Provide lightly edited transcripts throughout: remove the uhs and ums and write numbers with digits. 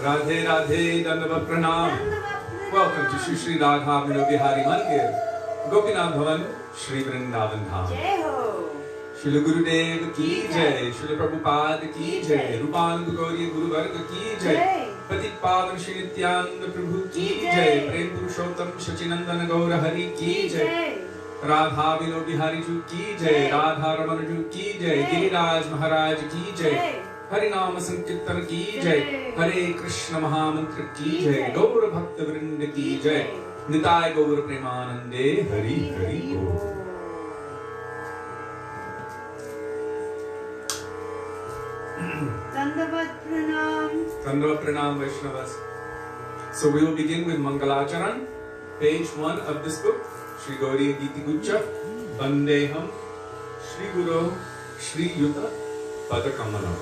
Radhe Radhe Dandava Pranam. Welcome to Shri Shri Radha Vinodihari Mandir, Gopinath Bhavan, Shri Vrindavan Dham. Jai Ho! Srila Gurudev ki jai, Srila Prabhupada ki jai, Rupananda Gauriya Guru Varga ki jai, Patik Pavan Shri Nityananda Prabhu ki jai, Prem Purushottam Shachinandana Gaura Hari ki jai, Radha Vinodihari Ju ki jai, Radha Ramana Ju ki jai, Giriraj Maharaj ki jai, Harinam Sankirtan ki jai, Hare Krishna Mahamantra ki jai, Gaur Bhakta Vrinda ki jai, Nitai Gaur Premanande Hari Hari Gaur. Dandavat Pranam. Dandavat Pranam Vaishnavas. So we will begin with Mangalacharan, page 1 of this book, Shri Gauri Giti Guccha, Vandeham, Shri Guru, Shri Yuta, Padakamala.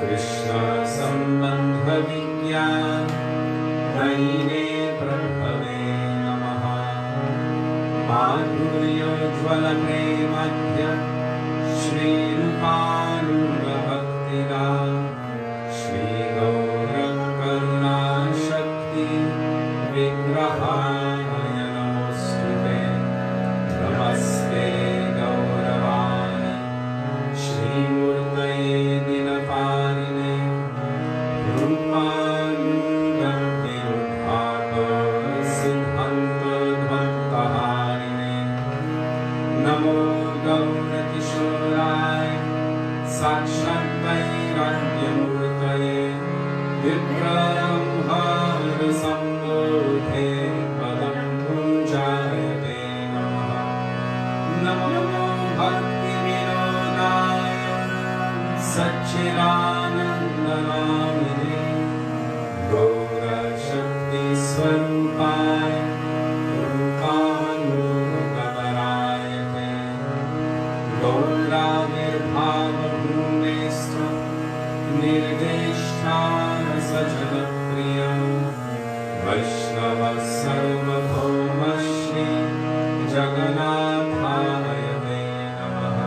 Krishna संबंध विज्ञान नैने प्रभवे नमः माधुर्योज्ज्वल प्रेमध्य श्रीरूपानुग भक्तिदा श्री गौर करुणा शक्ति विग्रहाय नमोस्तुते नमस्ते गौरवाणी श्रीमूर्तये दिनपालिने रूपानुगतिरुद्धात सिद्धान्तध्वन्तहारिणे नमो गौरकिशोराय साक्षात् वैराग्यमूर्तये विप्रलम्भारसम्बोधे पदं भुञ्जायते नमः नमो भक्तिविनोदाय सच्चिदानन्दनामिने गौरशक्तिस्वरूपाय रूपानुगतरायते गौराविर्भावभूमेस्त्वं निर्देष्टान सजनप्रिय वैष्णवः सर्वभौमश्री जगन्नाथाय ते नमः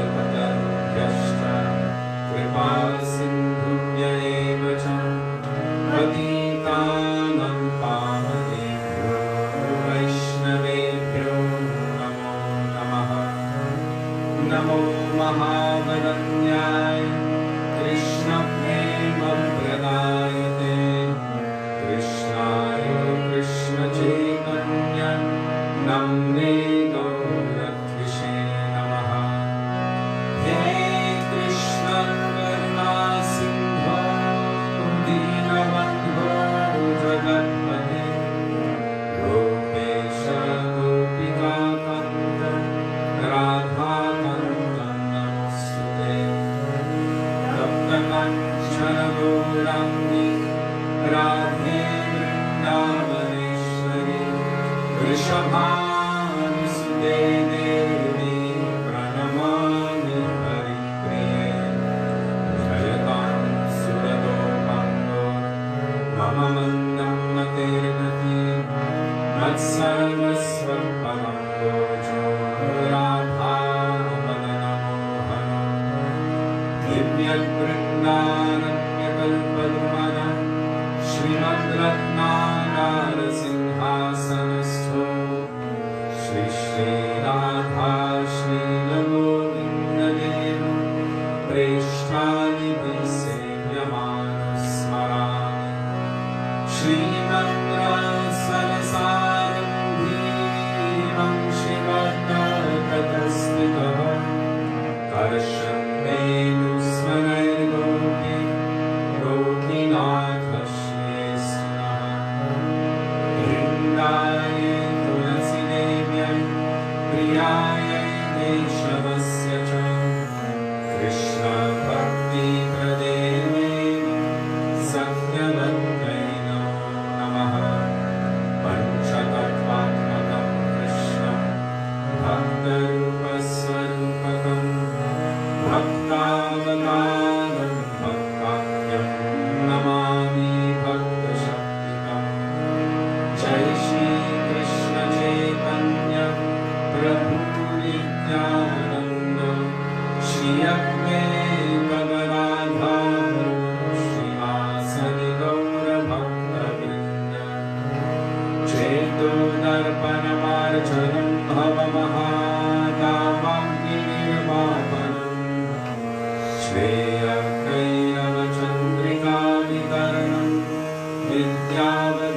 मनुष्याकल्पतरुभ्यश्च कृपा सिन्धुभ्य एव च पतितानां पावनेभ्यो वैष्णवेभ्यो नमो नमः नमो महावदन्याय कृष्णप्रेमप्रदायते कृष्णाय कृष्णचैतन्य नाम्ने गौरत्विषे नमः हे कृष्ण करुणा सिन्धो दीनबन्धो जगत्पते गोपेश गोपिकाकान्त राधाकान्त नमोस्तुते तप्तकाञ्चन गौराङ्गी राधे वृन्दावनेश्वरी वृषभानुसुते देवी प्रणमामि हरिप्रिये जयतां सुरतो मङ्गो मम मन्दं मतेर्गति मत्सर्वस्वं पदं गोचो राधावदनमोहन दिव्यवृन्दारण्यकल्पद्रुमः श्रीमद्रत्नागारसिंहासनस्थो श्री श्रीराधा श्रीलगोविन्ददेव प्रेष्ठादिभिः सेव्यमानः स्मरामि श्रीमद्रसरसारम्भीरं शिवतस्ततः कर्षन्मेनुस्मरैर्गोपी गोपीनाथश्रेष्ठः वृन्दाय तुलसीदेव्यै प्रियायै केशवस्य च कृष्णभक्तिप्रदेवे सत्यवत्यै नमो नमः पञ्चतत्त्वात्मकं कृष्णं भक्तरूपस्वरूपकं भक्तावतारं भक्ताख्यं नमामि भक्तशक्तिकम् जय श्री कृष्ण चैतन्य प्रभु नित्यानन्द श्री अद्वैत गदाधर श्रीवासदि गौरभक्तवृन्द चेतोदर्पणमार्जनं भवमहादावाग्निर्वापनं श्रेयकैरवचन्द्रिकावितरणं विद्यावधूजीवनम्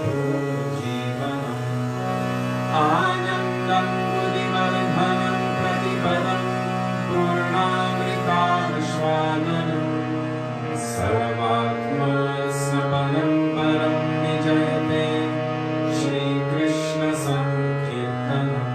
आनन्दं बुद्धिवर्धनं प्रतिपदं पूर्णामृतास्वादनं सर्वात्मस्वपनं परं विजयते श्रीकृष्णसङ्कीर्तनम्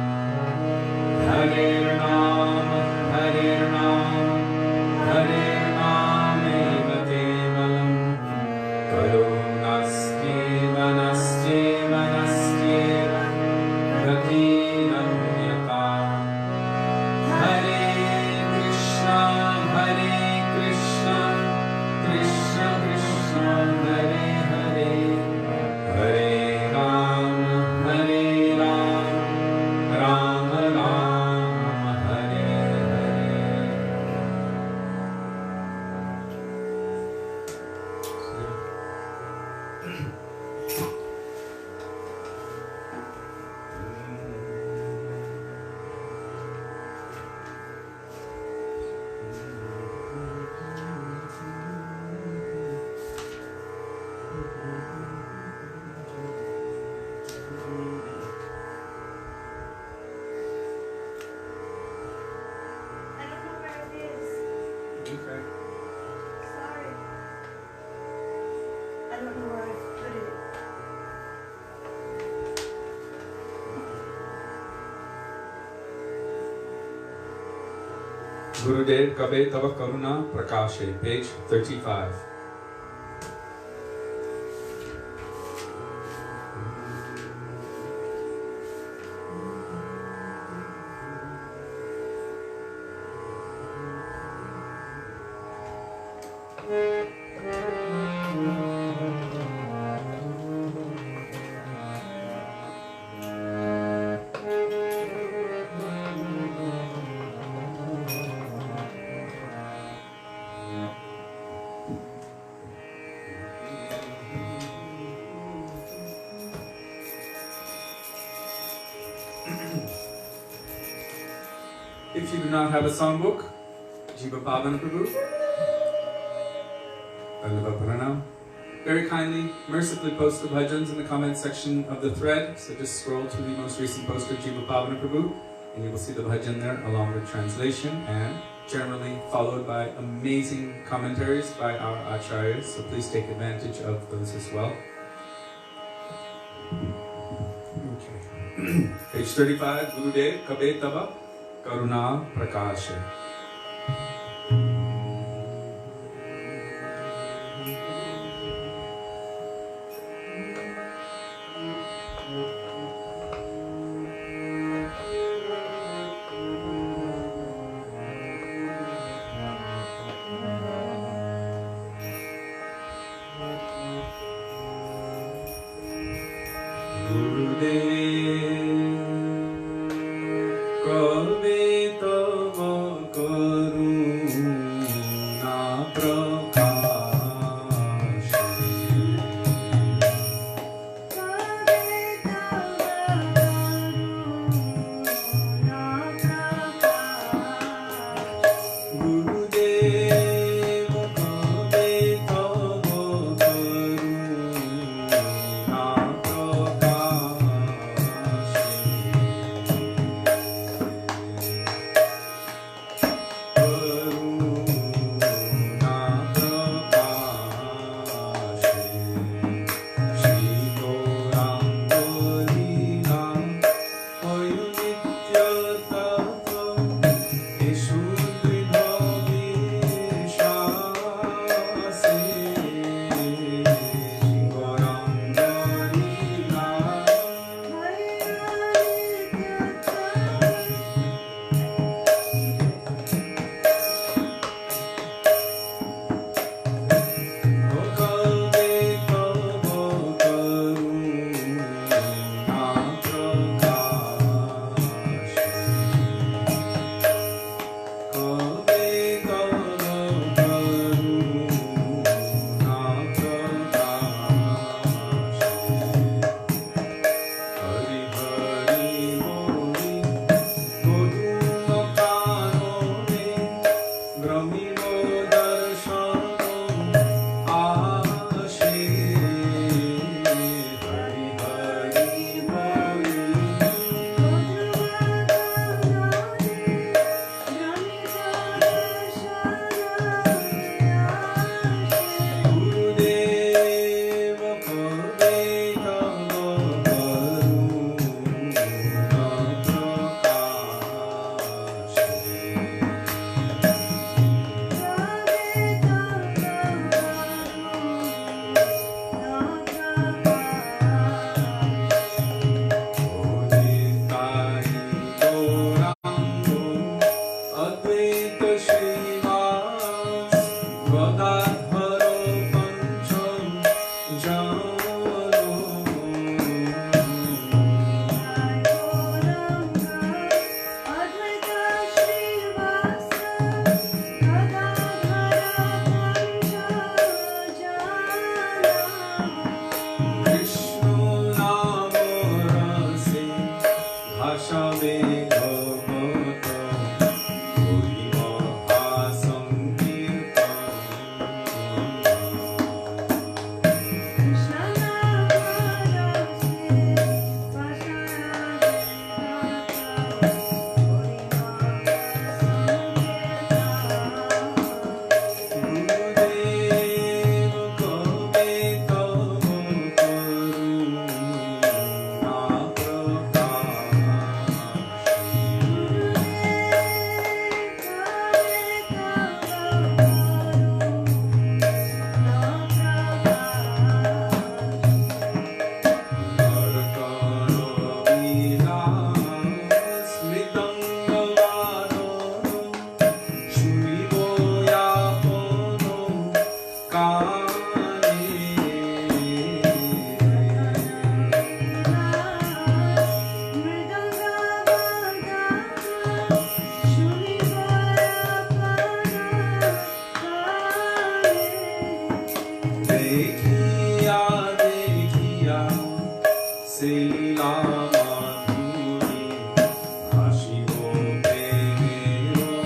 Gurudev Kabe Tava Karuna Prakashe, page 35. If you do not have a songbook, Jiva Pavan Prabhu, Vaisnava Pranam, very kindly, mercifully post the bhajans in the comment section of the thread. So just scroll to the most recent post of Jiva Pavan Prabhu, and you will see the bhajan there along with translation, and generally followed by amazing commentaries by our acharyas. So please take advantage of those as well. Okay. Page 35, Gurudev Kabe Tava Karuna Prakasha. Srila Madhuri Ashivo Premero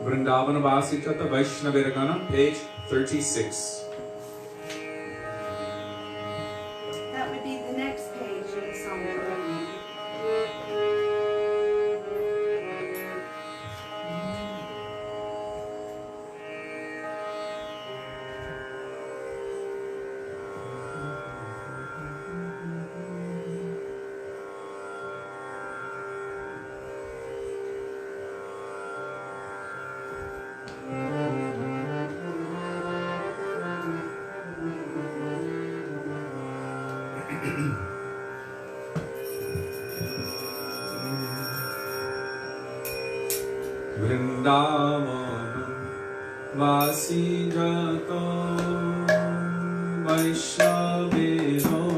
Vrindavan Vasicata Vaishnaviragana, page 36. That would be the next page of the Sanatan. Vrindavanam Vasijato Vaishnavero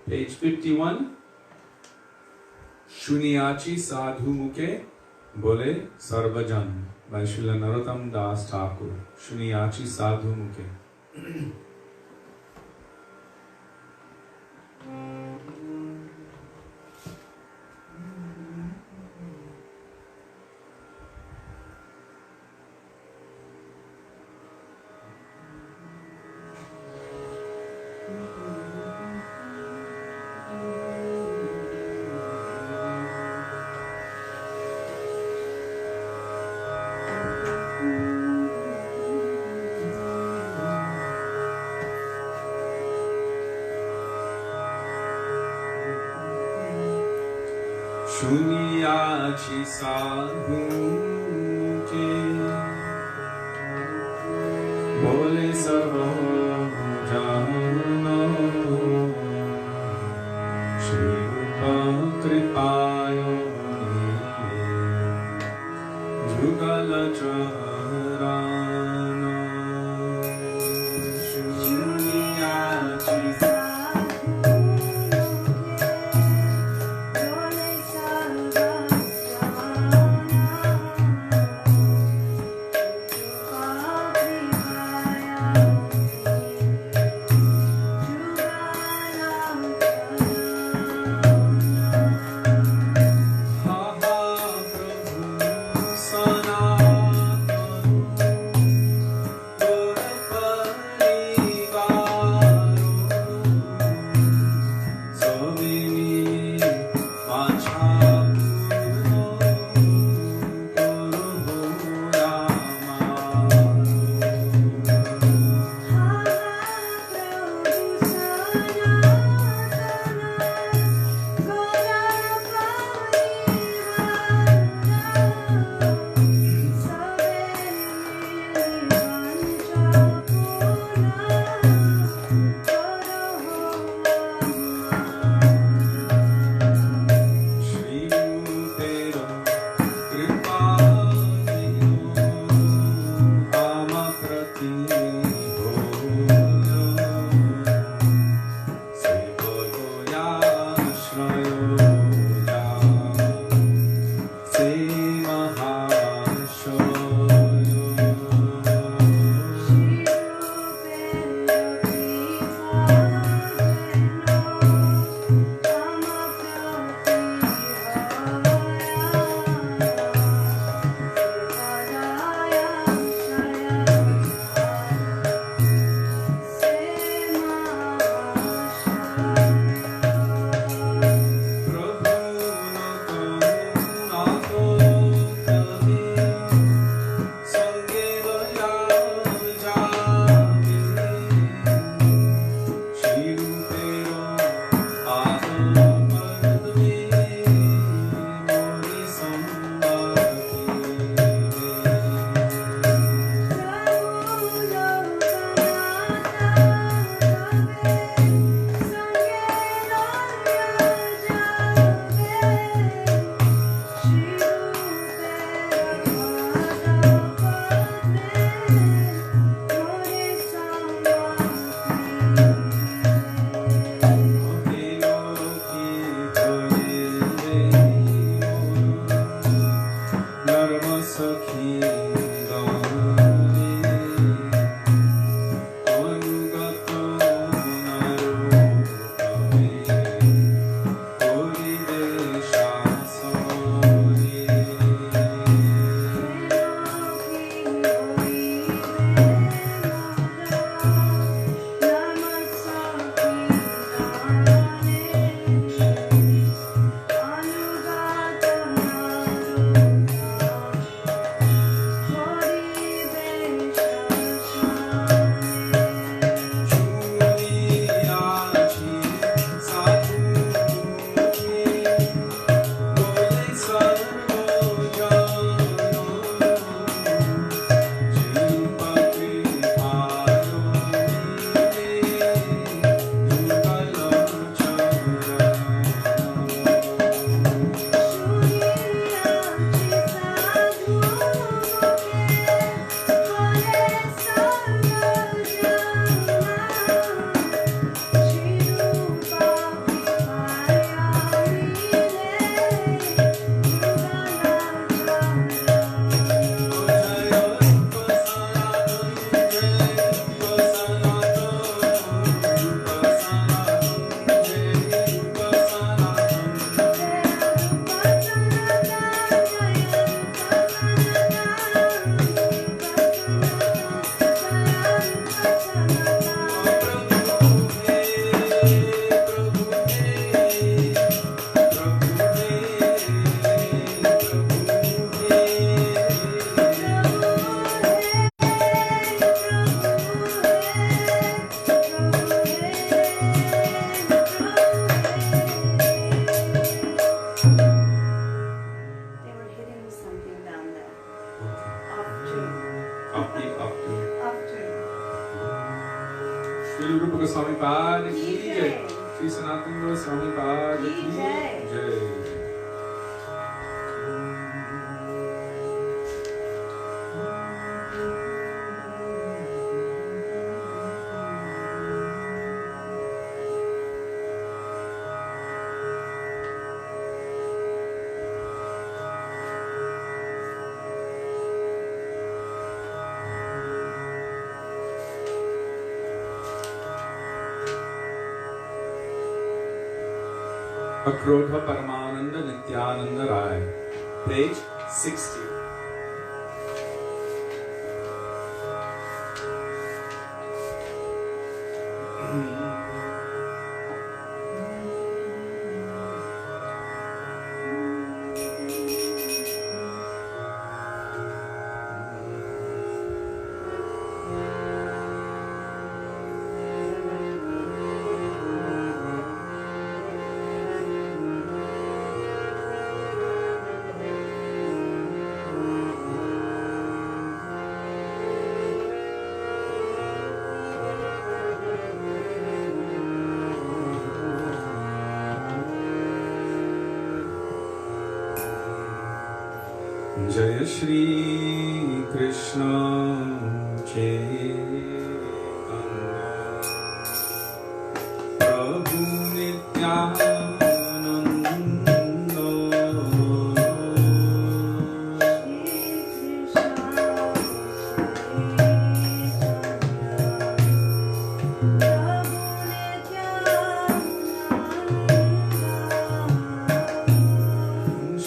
Page 51. Shuniyachi sadhu muke bole sarvajan by Srila Narottam Das Thakur. Shuniyachi sadhu muke. Shuniyachi sadhu ke bole sarvajano Shri Rupa kripayo jugala charana Shuniyachi Srila Rupa Goswamipada ki jai. Sri Sanatan Goswamipada ki jai. Akrodha Paramananda Nityananda Rai, page 60. Jai Shri Krishna Chaitanya Prabhu Nityananda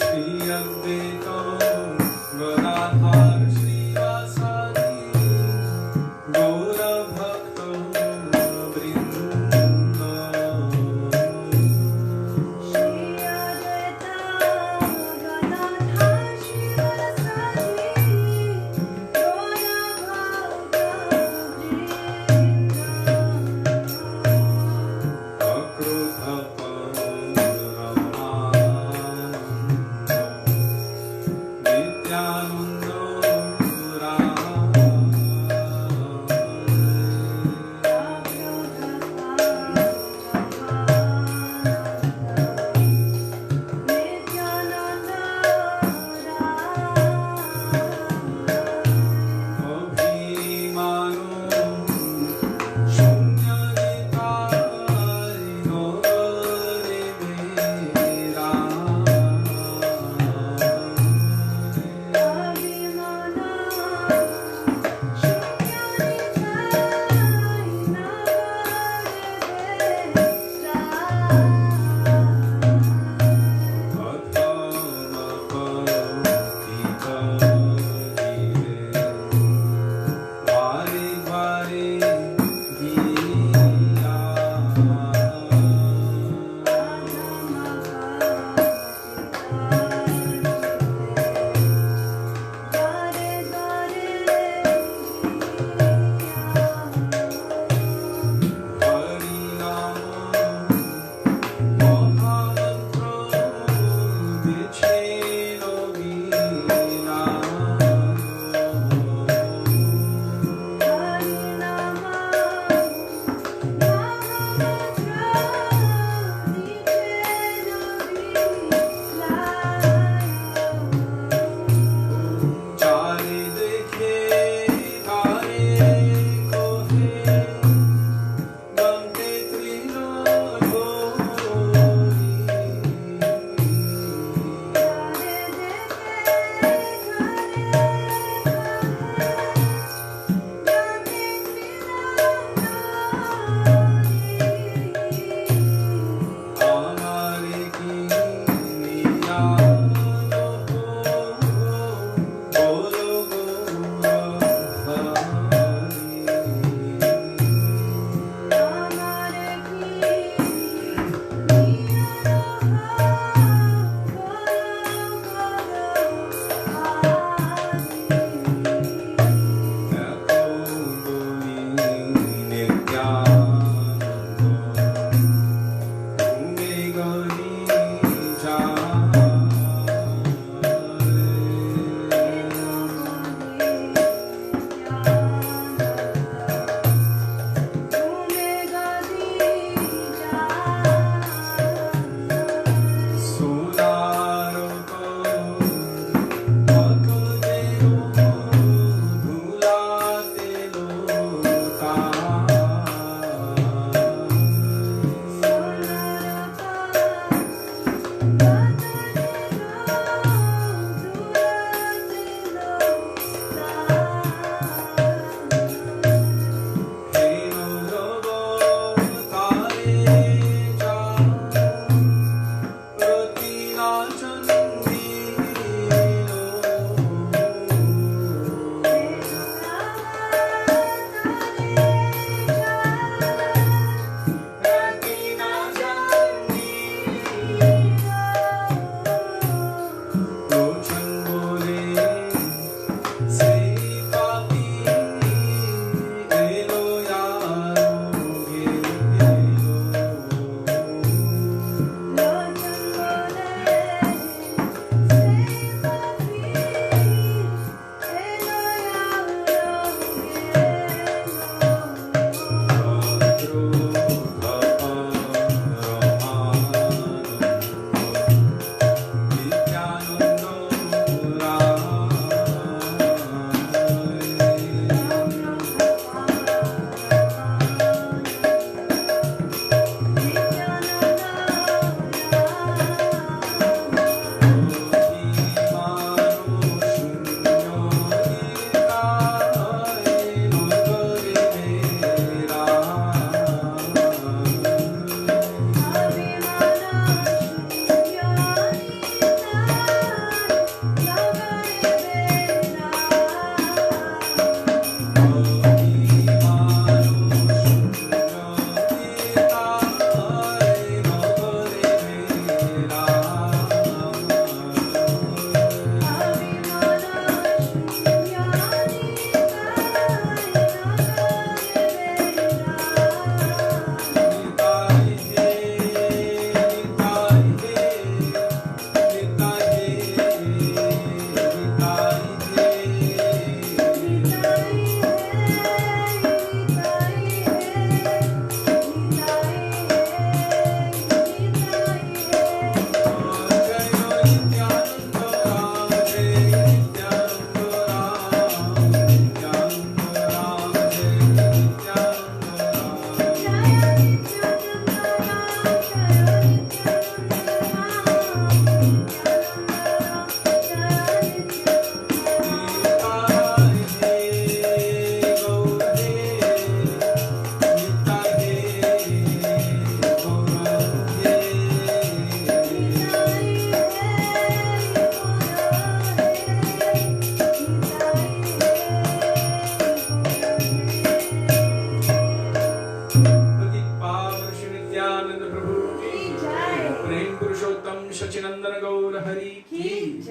Shri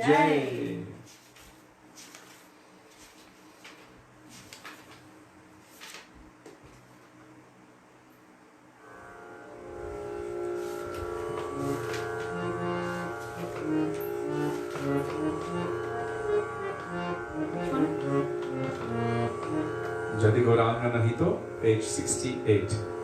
Jai. Jadi Gauranga Nahito, page 68.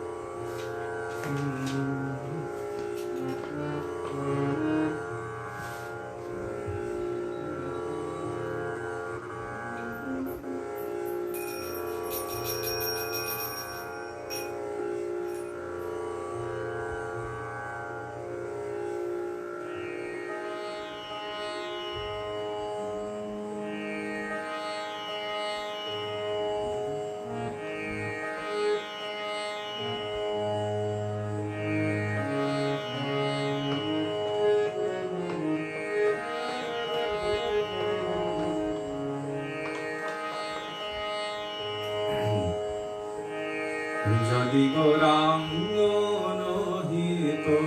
Jadi Gauranga Nahito,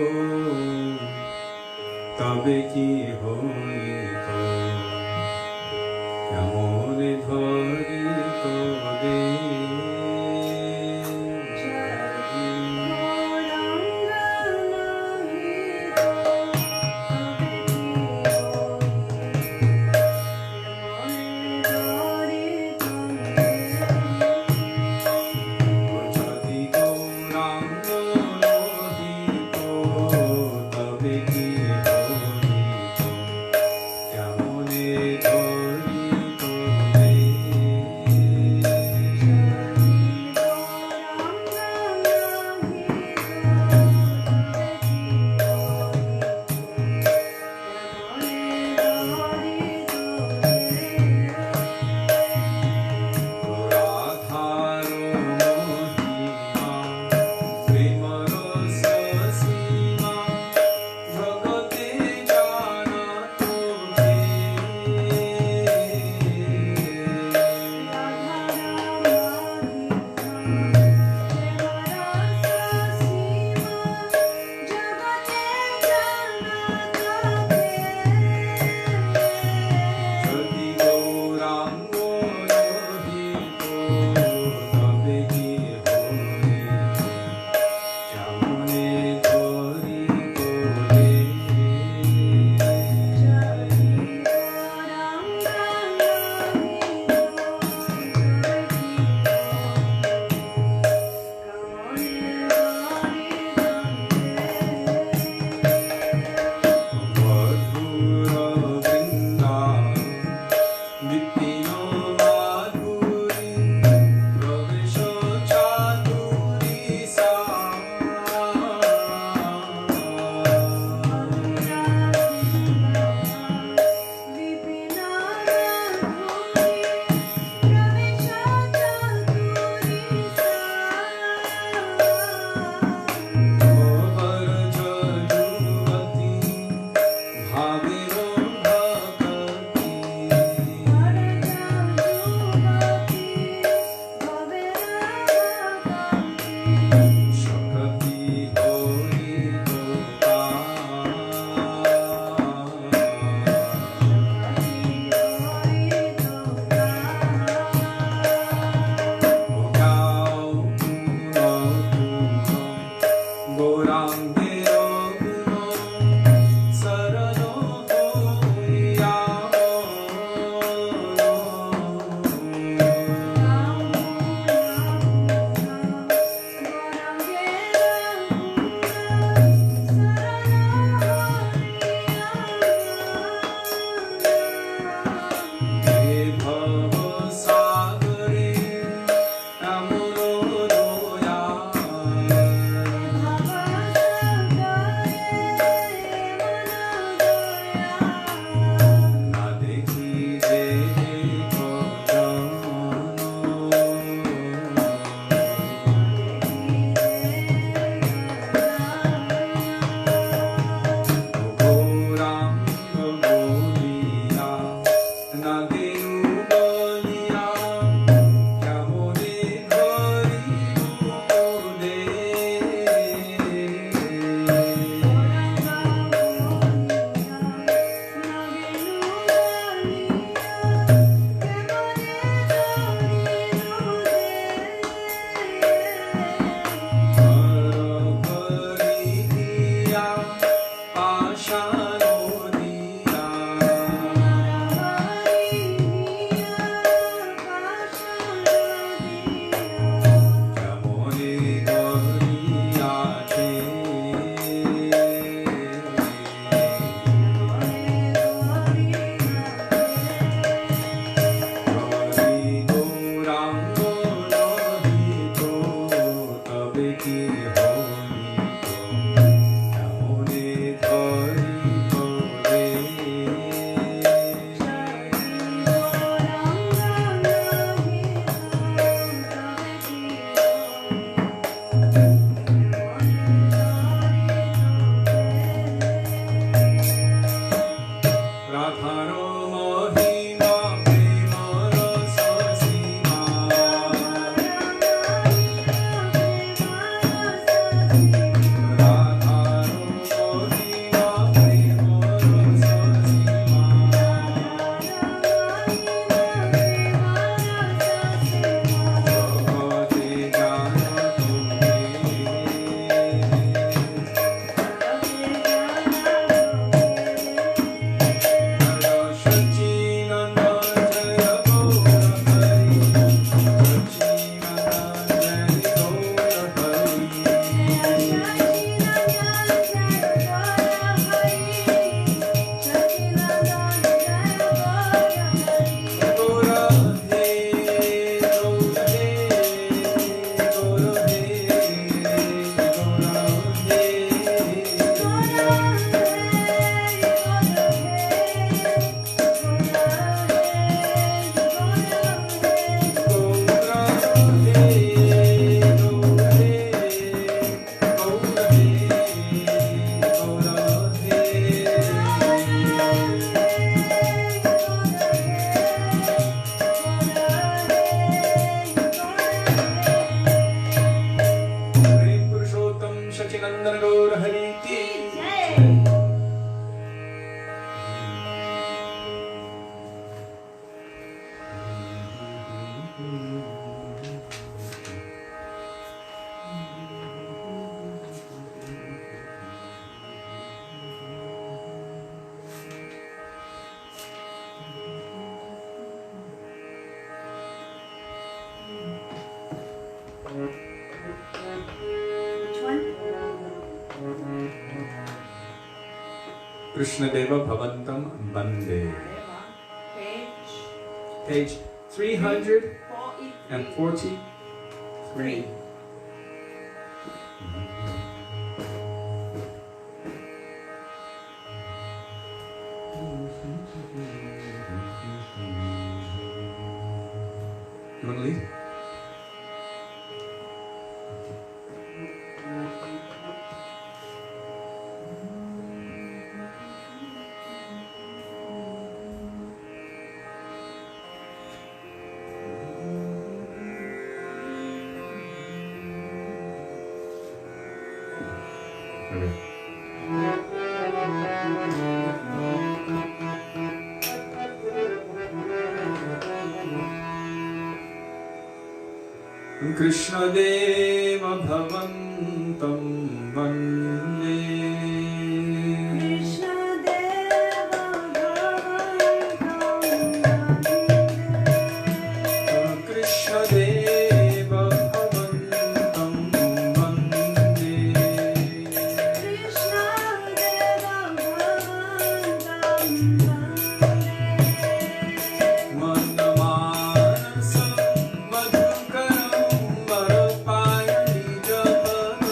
tabe ki hoito, kemone dharito de. Which one? Krishna Deva Bhavantam Bande. Page 343. You want to lead? Krishna Deva Bhavantam Vande. Krishna Deva Bhavantam Vande. Krishna Deva Bhavantam Vande. Krishna Deva Bhavantam Vande. Mandamanasam madhukaram varapayani japanam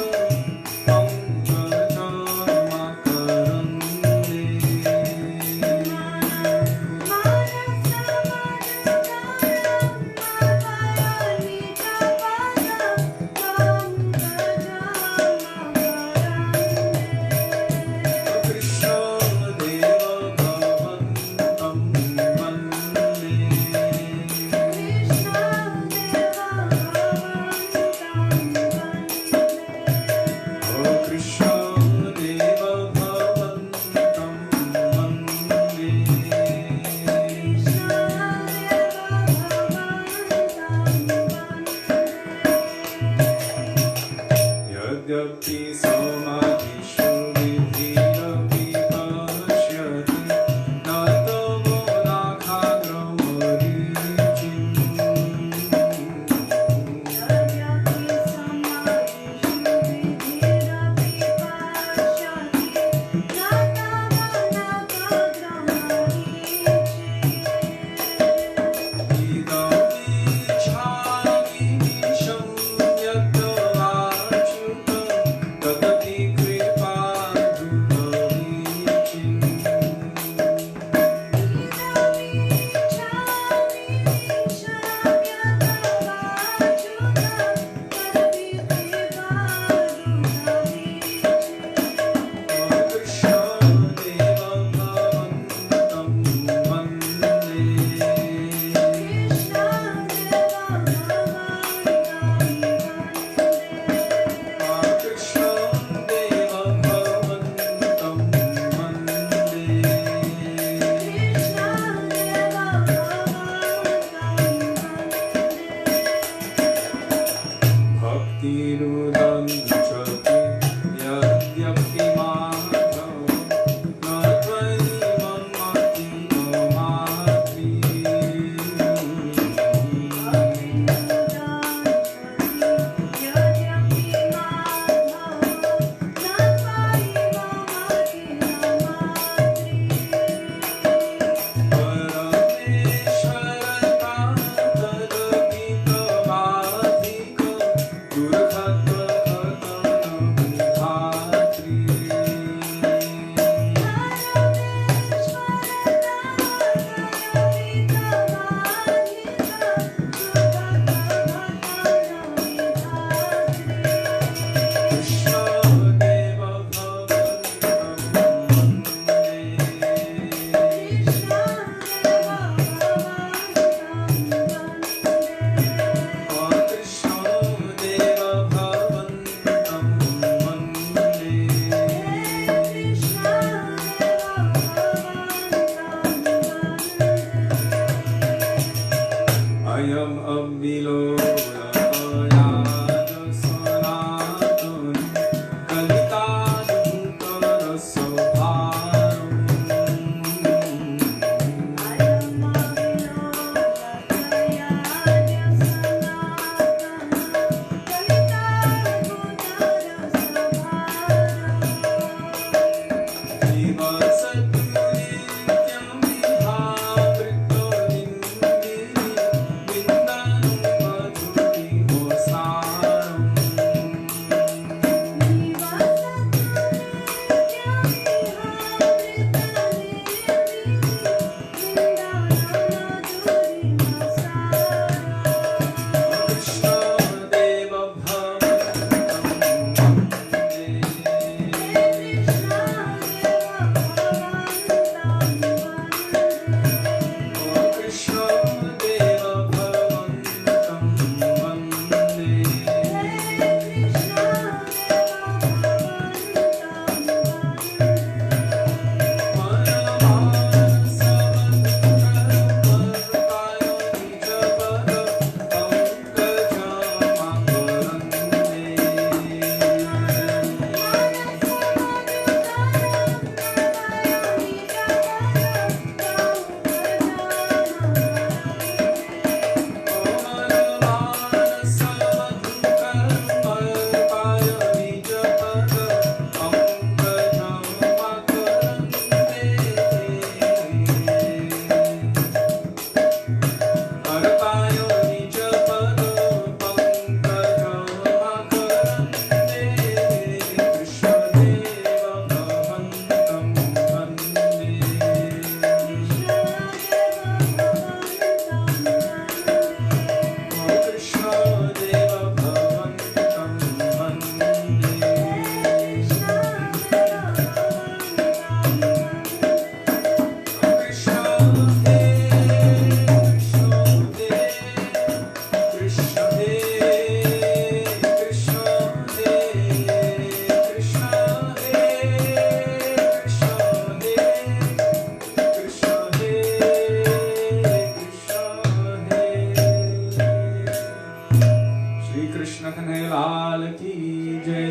ki jai.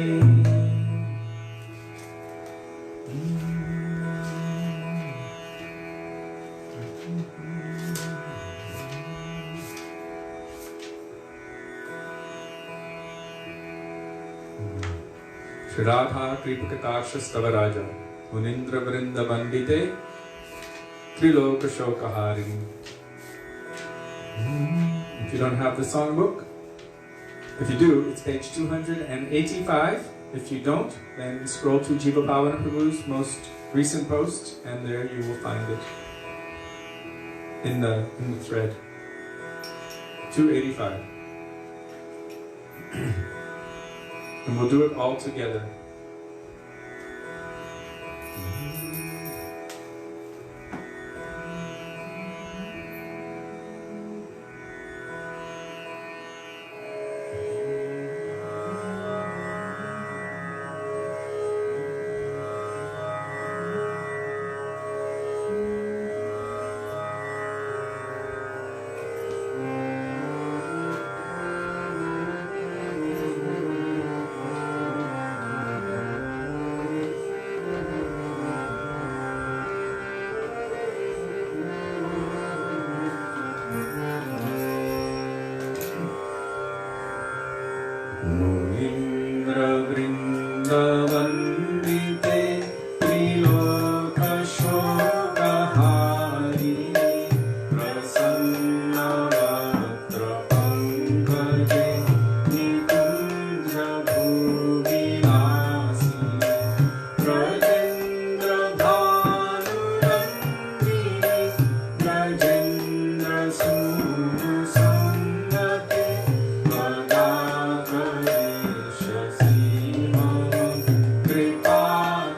Shri Radha Kripakataksha Stavaraja Munindra Vrinda Bandite Triloka Shokaharini. If you don't have the songbook, if you do, it's page 285. If you don't, then scroll to Jiva Pavana Prabhu's most recent post, and there you will find it in the thread. 285. And we'll do it all together. Kripa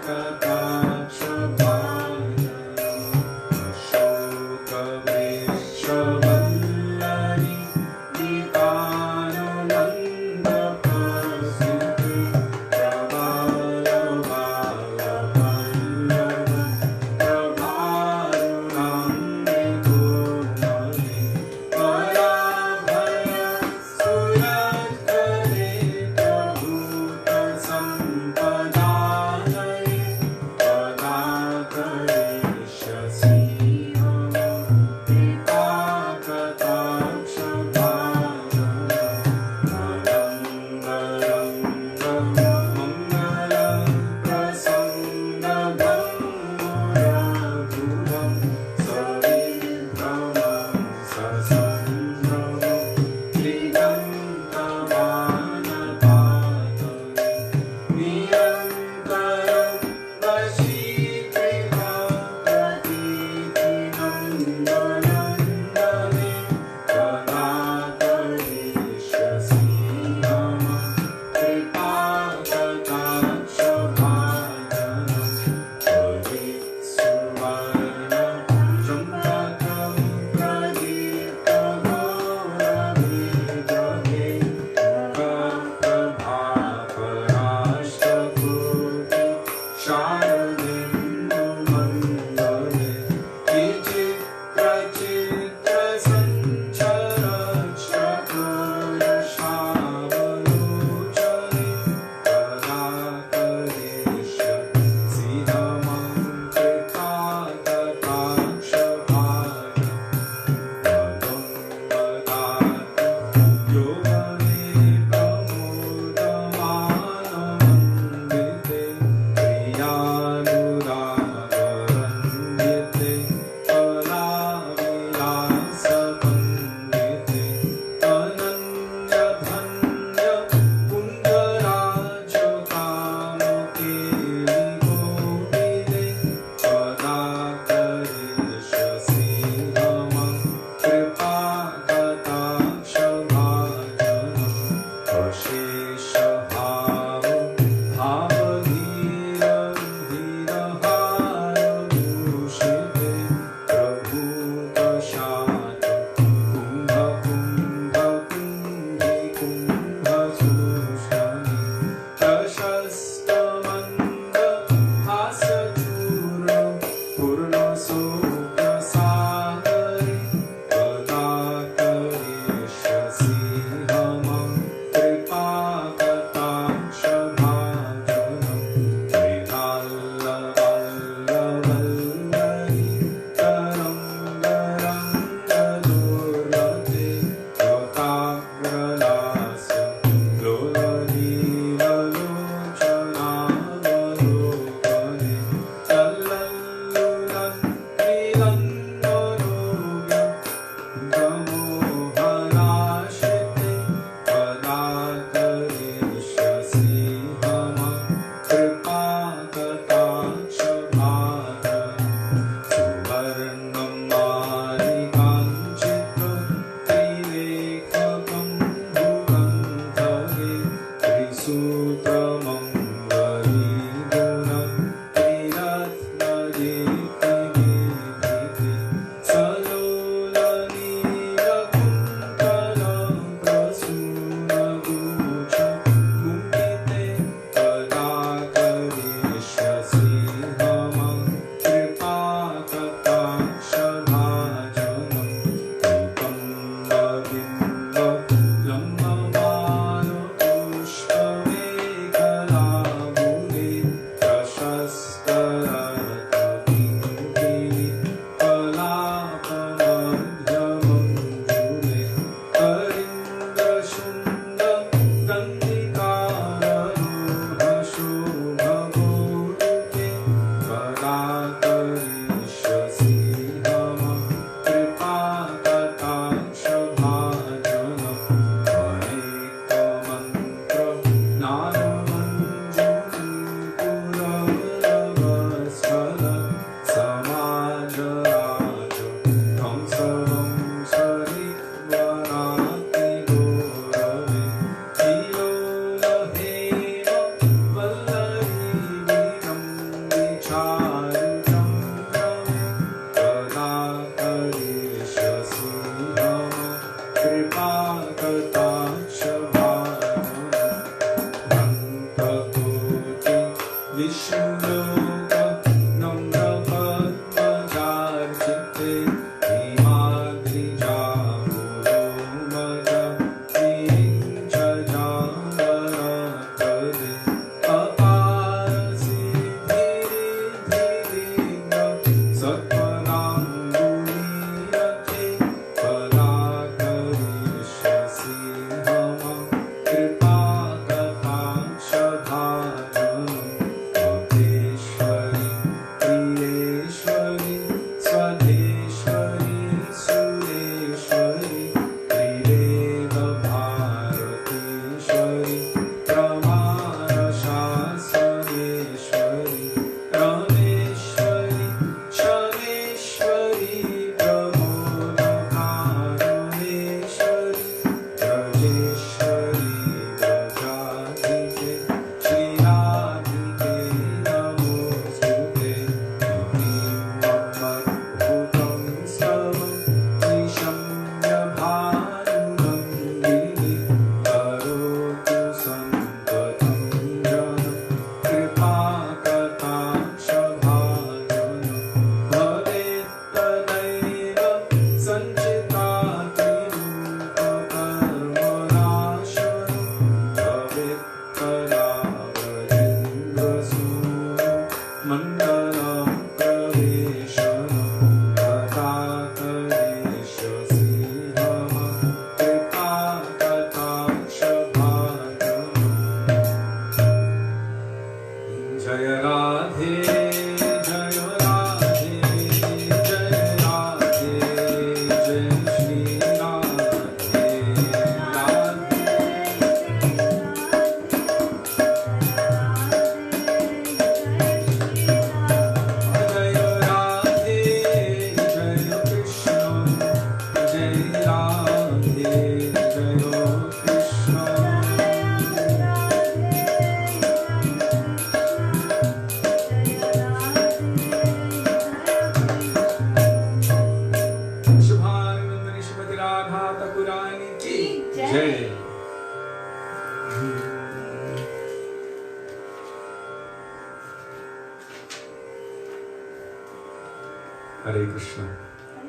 Hare Krishna.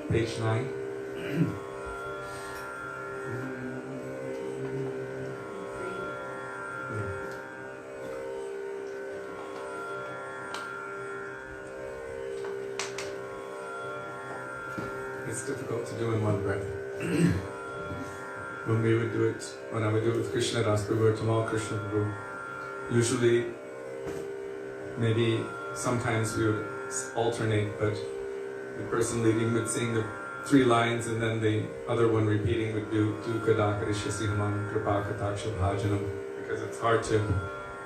Page 9. It's difficult to do in one breath. When I would do it with Krishna Das Prabhu or Tamal Krishna Prabhu, usually, maybe sometimes we would alternate, but the person leading would sing the 3 lines and then the other one repeating would do Kadakarisha Sihamam Kripa Kataksha Bhajanam, because it's hard to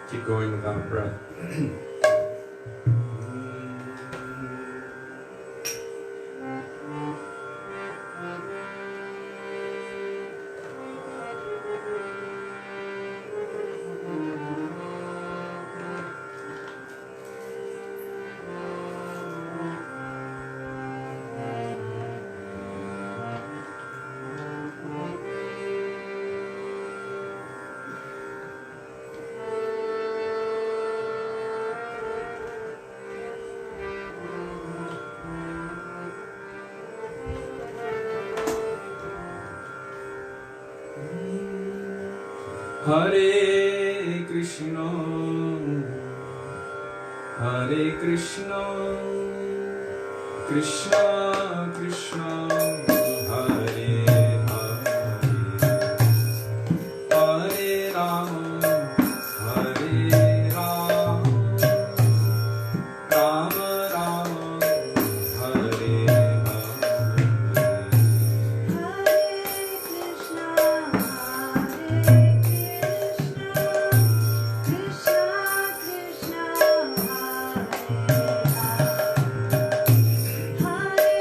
keep going without a breath. Hare Krishna, Hare Krishna, Krishna Krishna, Hare Hare, Hare Rama, Hare Rama, Rama Rama, Hare Hare. Hare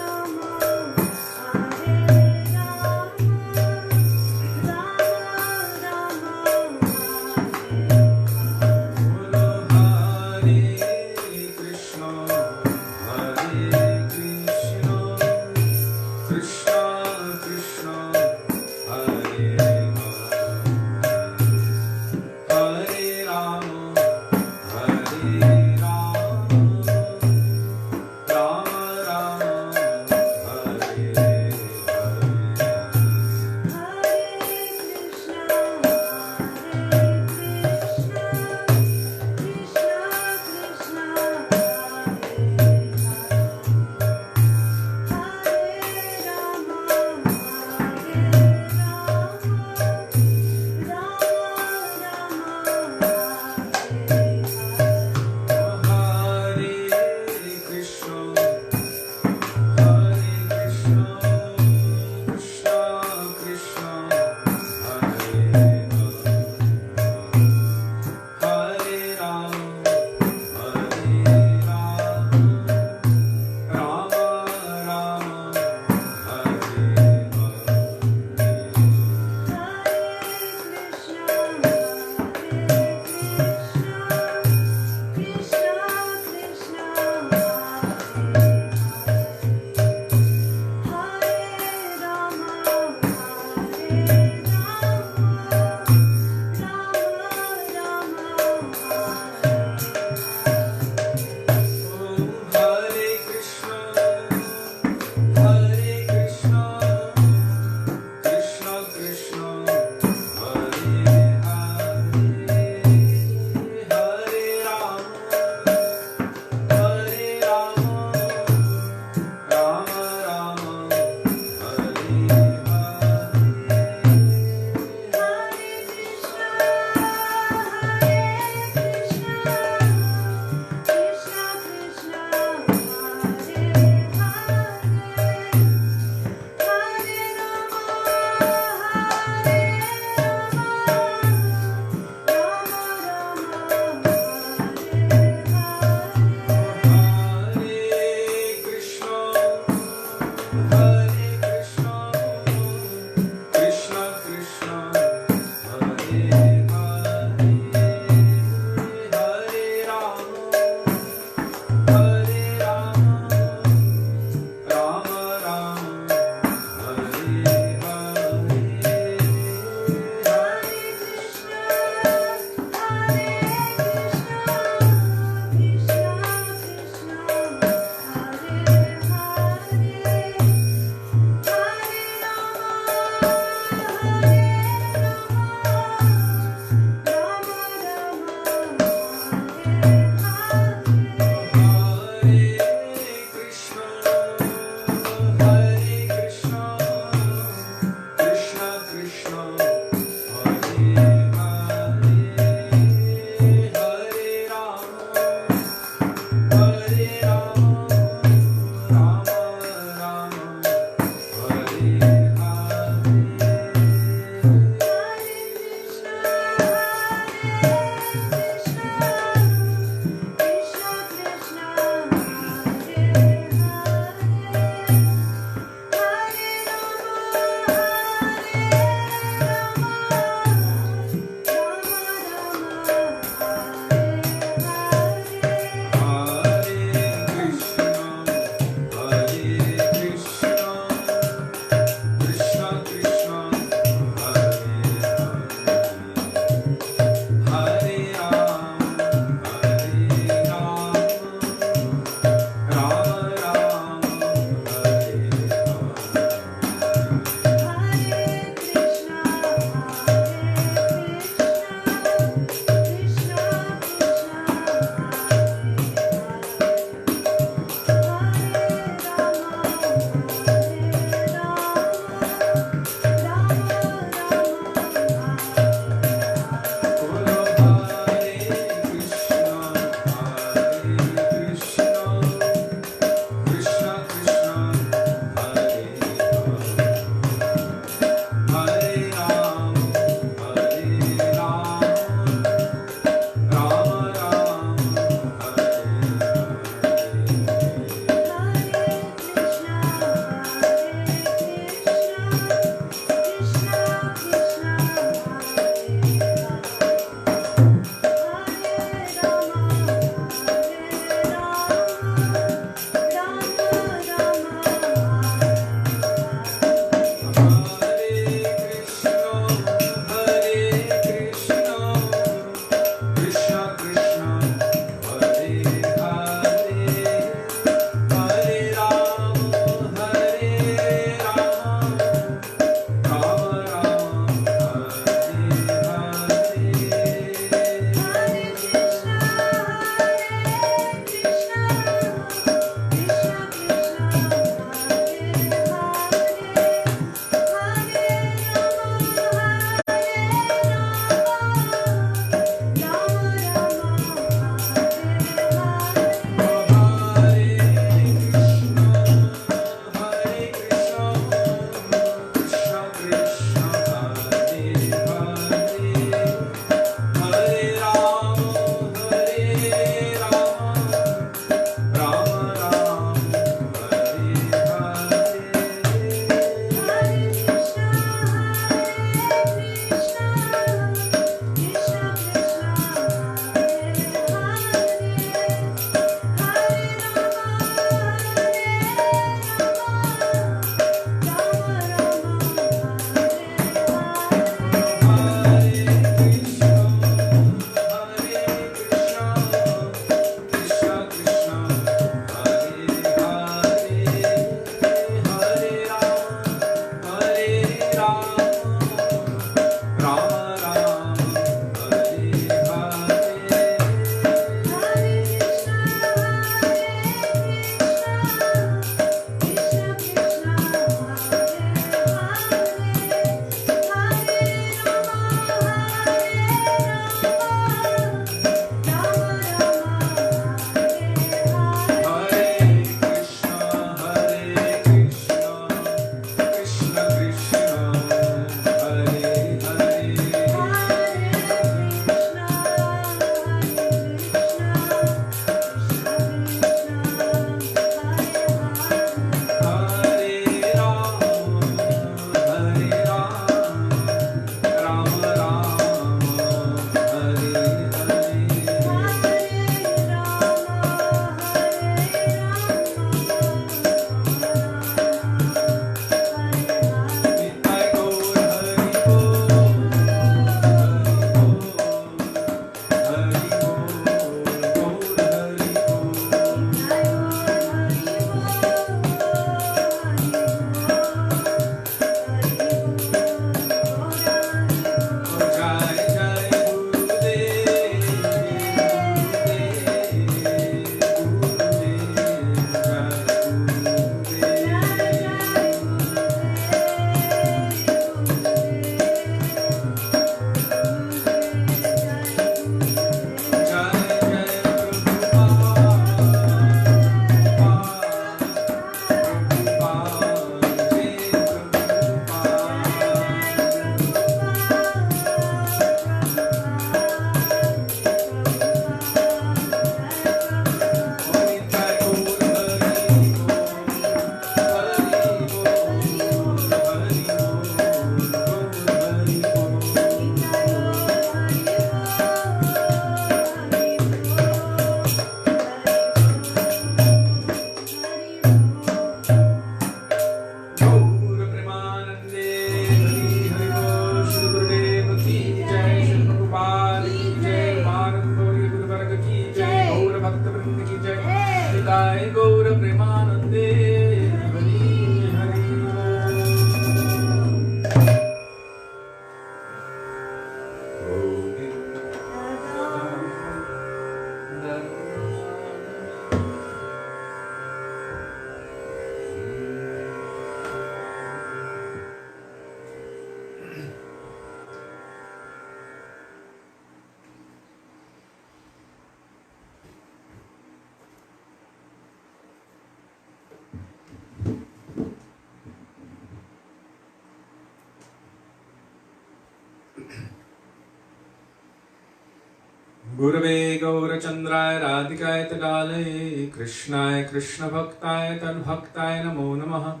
Gurave Gaurachandraya Radhikaya Tadale Krishnaya Krishna Bhaktaya Tadbhaktaya Namo Namaha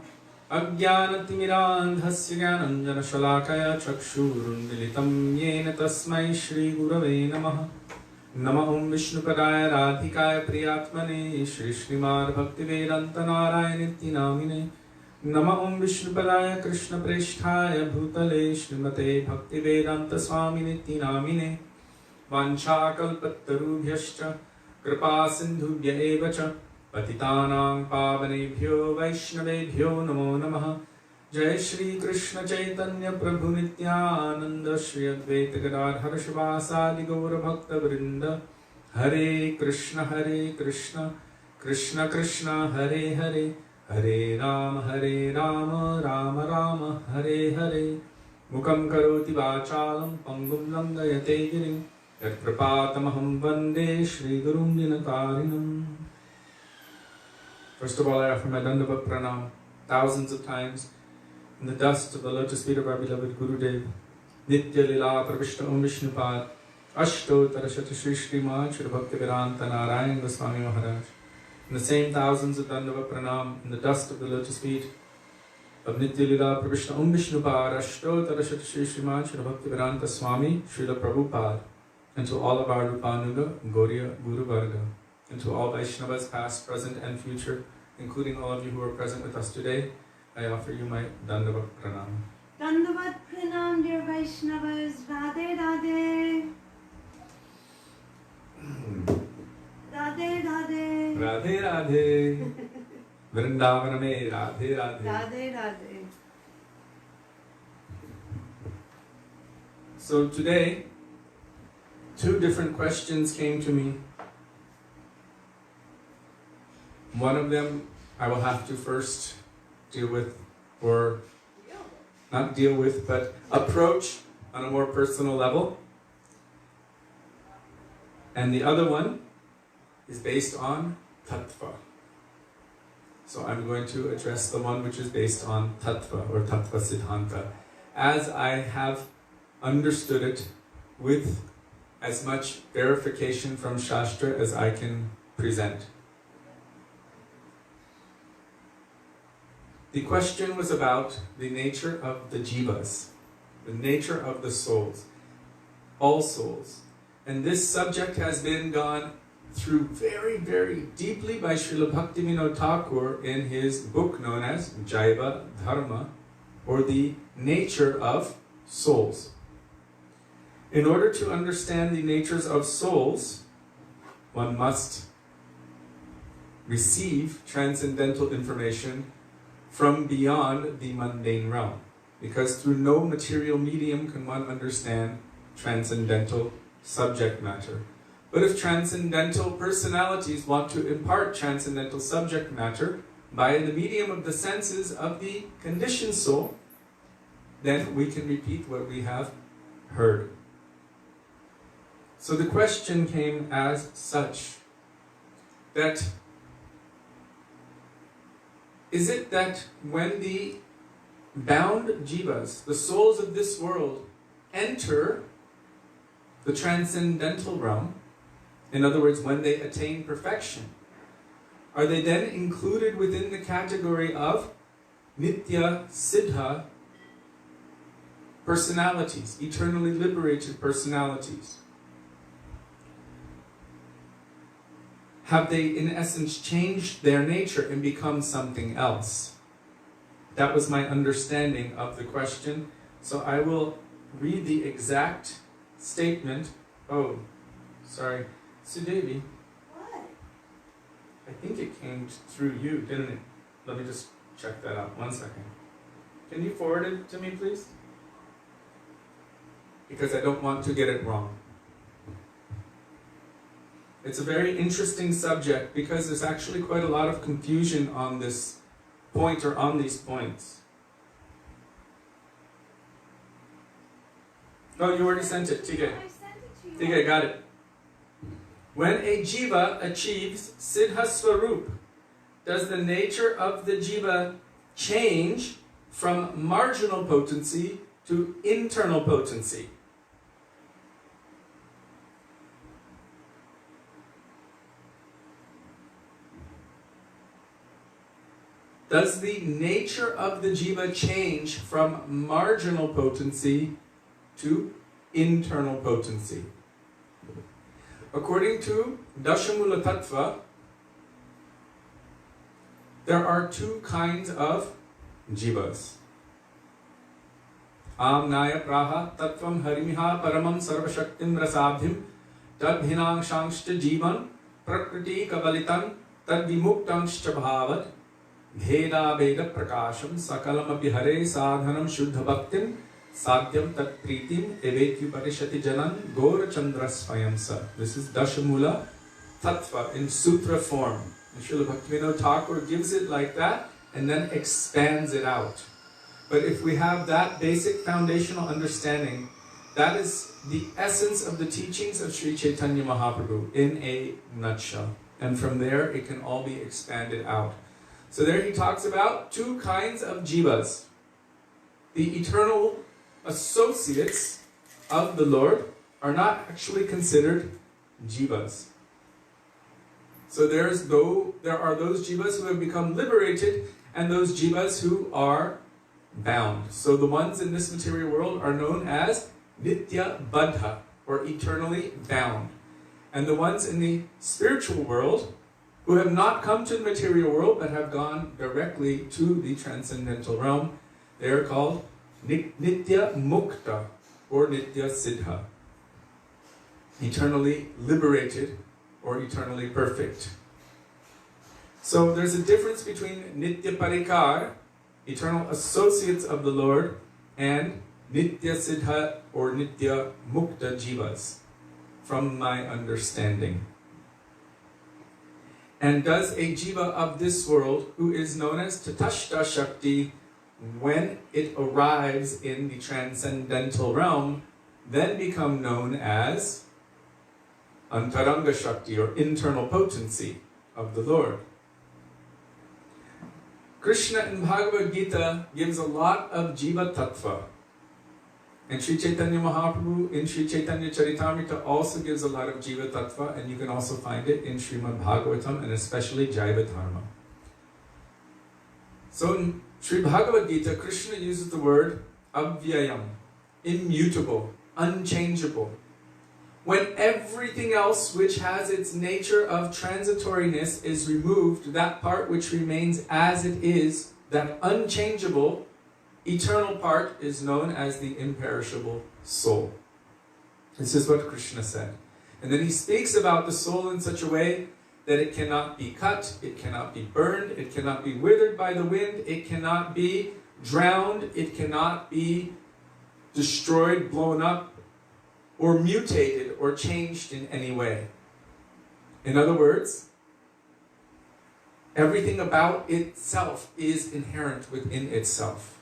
Ajnanatimidandhasya Jnananjana Shalakaya Chakshurunmilitam Yena Tasmai Shri Gurave Namaha Namahum Vishnupadaya Radhikaya Priyatmane Shri Srimad Bhaktivedanta Narayanitti Namine Namahum Vishnupadaya Krishna Presthaya Bhutale Srimate Bhaktivedanta Swaminitti Namine Vanchakalpatarubhyascha Kripa Sindhubhya eva cha Patitanang Pavanebhyo Vaishnavebhyo Namo Namaha Jai Shri Krishna Chaitanya Prabhu Nityananda Shri Advaita Gadadhar Shivasadi Gaura Bhakta Vrinda Hare Krishna Krishna Krishna Hare Hare Hare Rama Rama Rama Hare Hare Mukam Karoti Vachalam Pangum Langayate Girim Yat Prapatamaham Vande Shri Gurum Dinatarinam. First of all, I offer my Dandavat Pranam thousands of times in the dust of the lotus feet of our beloved Gurudev. Nitya Lila Pravishta Om Vishnupad astottara Shri Srimad Shri Bhaktivedanta Narayan Goswami Maharaja. In the same thousands of Dandavat Pranam in the dust of the lotus feet of Nitya Lila Pravishta Om Vishnupad astottara Shri Srimad Shri Bhaktivedanta Swami Srila Prabhupada. And to all of our Rupanuga, Gauriya, Guru Varga, and to all Vaishnavas past, present and future, including all of you who are present with us today, I offer you my Dandavat Pranam. Dandavat Pranam, dear Vaishnavas, Radhe Radhe. Radhe Radhe. Radhe Radhe. Vrindavana mein Radhe Radhe. Radhe Radhe. So today, two different questions came to me. One of them I will have to first deal with, or not deal with, but approach on a more personal level. And the other one is based on tattva. So I'm going to address the one which is based on tattva or tattva siddhanta, as I have understood it with as much verification from Shastra as I can present. The question was about the nature of the jivas, the nature of the souls, all souls. And this subject has been gone through very, very deeply by Srila Bhaktivedanta Thakur in his book known as Jaiva Dharma, or the nature of souls. In order to understand the natures of souls, one must receive transcendental information from beyond the mundane realm, because through no material medium can one understand transcendental subject matter. But if transcendental personalities want to impart transcendental subject matter by the medium of the senses of the conditioned soul, then we can repeat what we have heard. So the question came as such, that is it that when the bound jivas, the souls of this world, enter the transcendental realm, in other words, when they attain perfection, are they then included within the category of nitya siddha personalities, eternally liberated personalities? Have they, in essence, changed their nature and become something else? That was my understanding of the question. So I will read the exact statement. Oh, sorry. Sudevi. What? I think it came through you, didn't it? Let me just check that out. 1 second. Can you forward it to me, please? because I don't want to get it wrong. It's a very interesting subject because there's actually quite a lot of confusion on this point or on these points. Oh, you already sent it. Tige. I sent it to you. Tige, got it. When a jiva achieves siddha swarup, does the nature of the jiva change from marginal potency to internal potency? Does the nature of the jiva change from marginal potency to internal potency? According to Dashamula Tattva, there are two kinds of jivas. Amnaya praha tattvam harimiha paramam sarvashaktim rasabhim tadhinangshangshcha jivan prakriti kabalitam tadvimuktangscha bhavat bheda veda prakasham sakalam abhihare sadhanam shuddha bhaktim Sadyam tat pritim evetyu parishati janan gora chandra swayamsa. This is Dashamula Tattva in sutra form. And Srila Bhaktivedanta Thakur gives it like that and then expands it out. But if we have that basic foundational understanding, that is the essence of the teachings of Sri Chaitanya Mahaprabhu in a nutshell. And from there it can all be expanded out. So there he talks about two kinds of jivas. The eternal associates of the Lord are not actually considered jivas. So there are those jivas who have become liberated and those jivas who are bound. So the ones in this material world are known as nitya baddha, or eternally bound. And the ones in the spiritual world who have not come to the material world but have gone directly to the transcendental realm, they are called Nitya Mukta or Nitya Siddha, eternally liberated or eternally perfect. So there's a difference between Nitya Parikar, eternal associates of the Lord, and Nitya Siddha or Nitya Mukta Jivas, from my understanding. And does a jiva of this world, who is known as Tatashta Shakti, when it arrives in the transcendental realm, then become known as Antaranga Shakti, or internal potency of the Lord? Krishna in Bhagavad Gita gives a lot of Jiva Tattva. And Sri Chaitanya Mahaprabhu in Sri Chaitanya Charitamrita also gives a lot of Jiva Tattva, and you can also find it in Srimad Bhagavatam and especially Jaiva Dharma. So in Sri Bhagavad Gita, Krishna uses the word avyayam, immutable, unchangeable. When everything else which has its nature of transitoriness is removed, that part which remains as it is, that unchangeable, eternal part, is known as the imperishable soul. This is what Krishna said. And then he speaks about the soul in such a way that it cannot be cut, it cannot be burned, it cannot be withered by the wind, it cannot be drowned, it cannot be destroyed, blown up, or mutated or changed in any way. In other words, everything about itself is inherent within itself.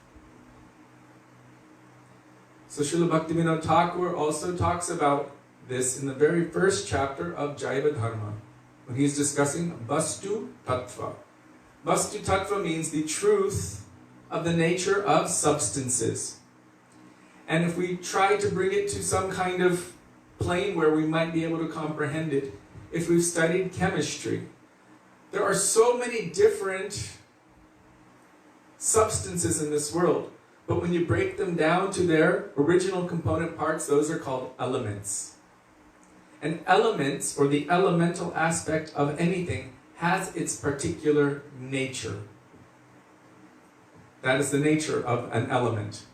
So Srila Bhaktivedanta Thakur also talks about this in the very first chapter of Jaiva Dharma, when he's discussing Vastu Tattva. Vastu Tattva means the truth of the nature of substances. And if we try to bring it to some kind of plane where we might be able to comprehend it, if we've studied chemistry, there are so many different substances in this world. But when you break them down to their original component parts, those are called elements. And elements, or the elemental aspect of anything, has its particular nature. That is the nature of an element.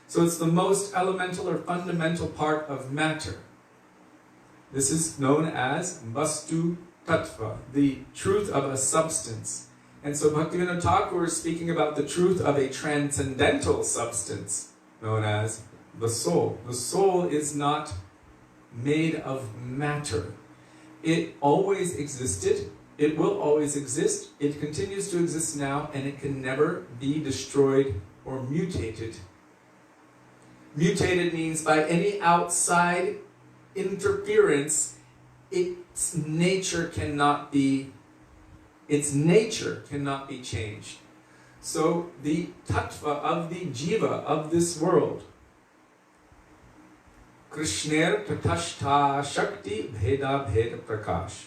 So it's the most elemental or fundamental part of matter. This is known as Vastu Tattva, the truth of a substance. And so Bhaktivedanta Thakur is speaking about the truth of a transcendental substance, known as the soul. The soul is not made of matter. It always existed. It will always exist. It continues to exist now, and it can never be destroyed or mutated. Mutated means by any outside interference, its nature cannot be changed. So the tattva of the jiva of this world, Krishner tatashta shakti bheda bheda prakash.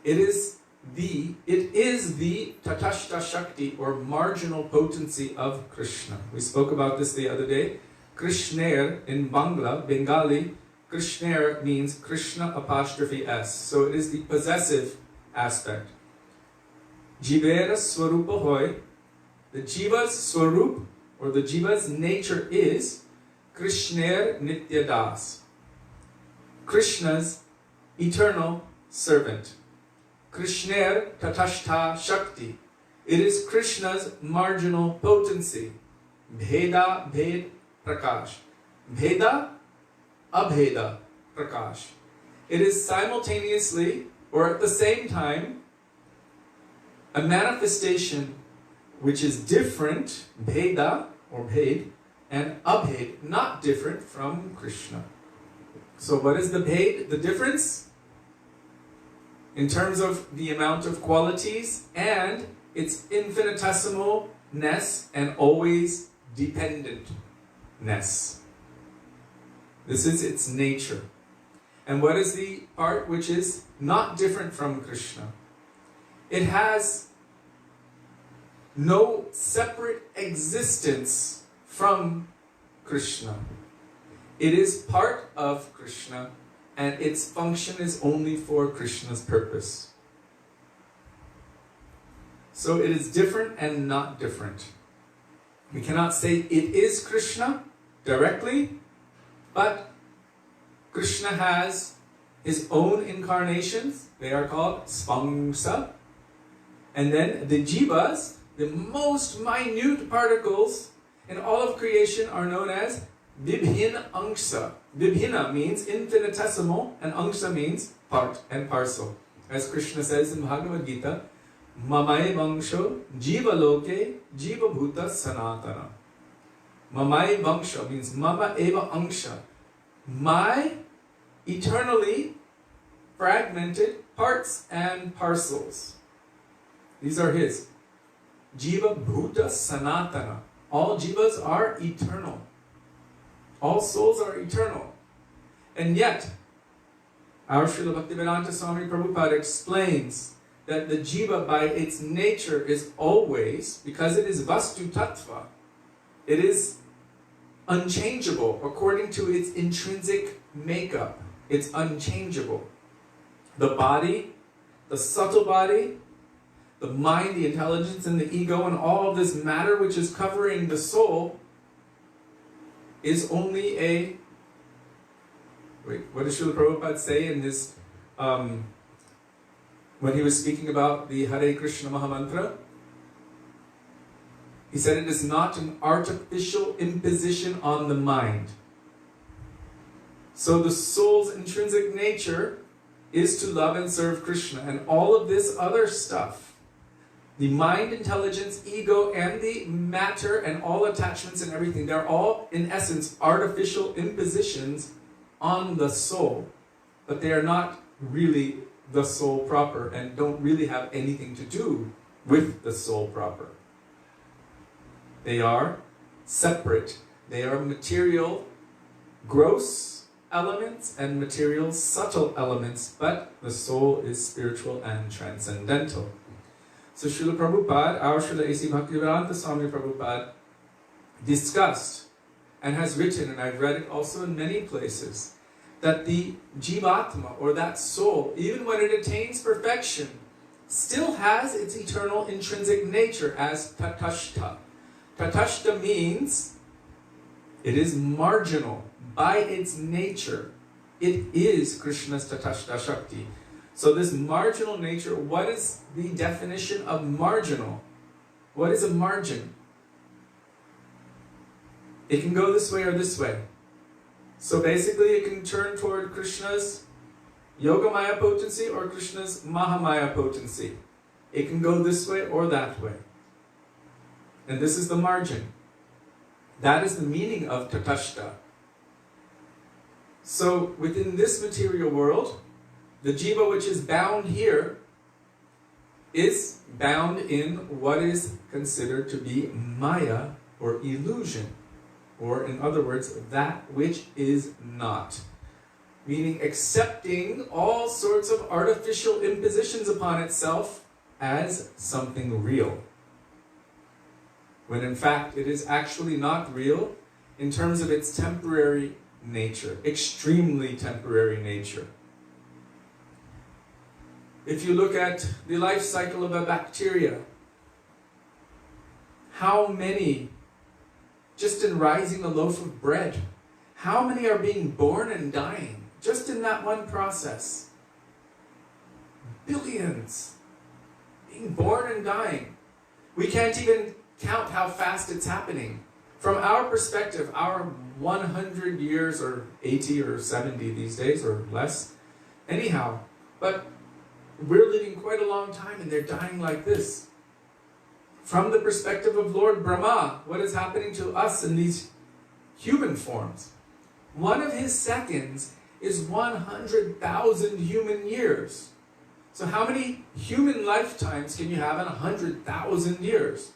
It is the tatashta shakti, or marginal potency of Krishna. We spoke about this the other day. Krishner in Bengali, Krishner means Krishna apostrophe S. So it is the possessive aspect. Jivera swarupa hoy. The jiva's swarup, or the jiva's nature, is Krishner nitya das. Krishna's eternal servant. Krishner tatashta shakti. It is Krishna's marginal potency. Bheda bhed prakash. Bheda abheda prakash. It is simultaneously, or at the same time, a manifestation which is different, bheda or bhed, and abhed, not different from Krishna. So what is the bhed? The difference in terms of the amount of qualities and its infinitesimalness and always dependentness. This is its nature. And what is the part which is not different from Krishna? It has no separate existence from Krishna. It is part of Krishna, and its function is only for Krishna's purpose. So it is different and not different. We cannot say it is Krishna directly, but Krishna has his own incarnations. They are called svangsa. And then the jivas, the most minute particles in all of creation, are known as vibhina angsa. Vibhina means infinitesimal, and angsa means part and parcel. As Krishna says in Bhagavad Gita, Mamai vangsho jiva loke jiva bhuta sanatana. Mamai vangsha means mama eva angsha. My eternally fragmented parts and parcels. These are his. Jiva bhuta sanatana. All jivas are eternal. All souls are eternal. And yet, our Srila Bhaktivedanta Swami Prabhupada explains that the jiva by its nature is always, because it is vastu tattva, it is unchangeable according to its intrinsic makeup. It's unchangeable. The body, the subtle body, the mind, the intelligence, and the ego, and all of this matter which is covering the soul is only a... what does Srila Prabhupada say in his... when he was speaking about the Hare Krishna Mahamantra? He said it is not an artificial imposition on the mind. So the soul's intrinsic nature is to love and serve Krishna. And all of this other stuff, the mind, intelligence, ego, and the matter, and all attachments and everything, they're all, in essence, artificial impositions on the soul. But they are not really the soul proper, and don't really have anything to do with the soul proper. They are separate. They are material, gross elements, and material, subtle elements, but the soul is spiritual and transcendental. So Srila Prabhupada, our Srila A.C. Bhaktivedanta Swami Prabhupada, discussed and has written, and I've read it also in many places, that the jivatma, or that soul, even when it attains perfection, still has its eternal intrinsic nature as tatashta. Tatashta means it is marginal. By its nature, it is Krishna's tatashta shakti. So this marginal nature, what is the definition of marginal? What is a margin? It can go this way or this way. So basically it can turn toward Krishna's Yogamaya potency or Krishna's Mahamaya potency. It can go this way or that way. And this is the margin. That is the meaning of tatashta. So within this material world, the jiva which is bound here is bound in what is considered to be maya or illusion. Or in other words, that which is not. Meaning accepting all sorts of artificial impositions upon itself as something real. When in fact it is actually not real in terms of its temporary nature, extremely temporary nature. If you look at the life cycle of a bacteria, how many, just in rising a loaf of bread, how many are being born and dying just in that one process? Billions being born and dying. We can't even count how fast it's happening. From our perspective, our 100 years or 80 or 70 these days or less, anyhow, but we're living quite a long time and they're dying like this. From the perspective of Lord Brahma, what is happening to us in these human forms? One of his seconds is 100,000 human years. So how many human lifetimes can you have in 100,000 years?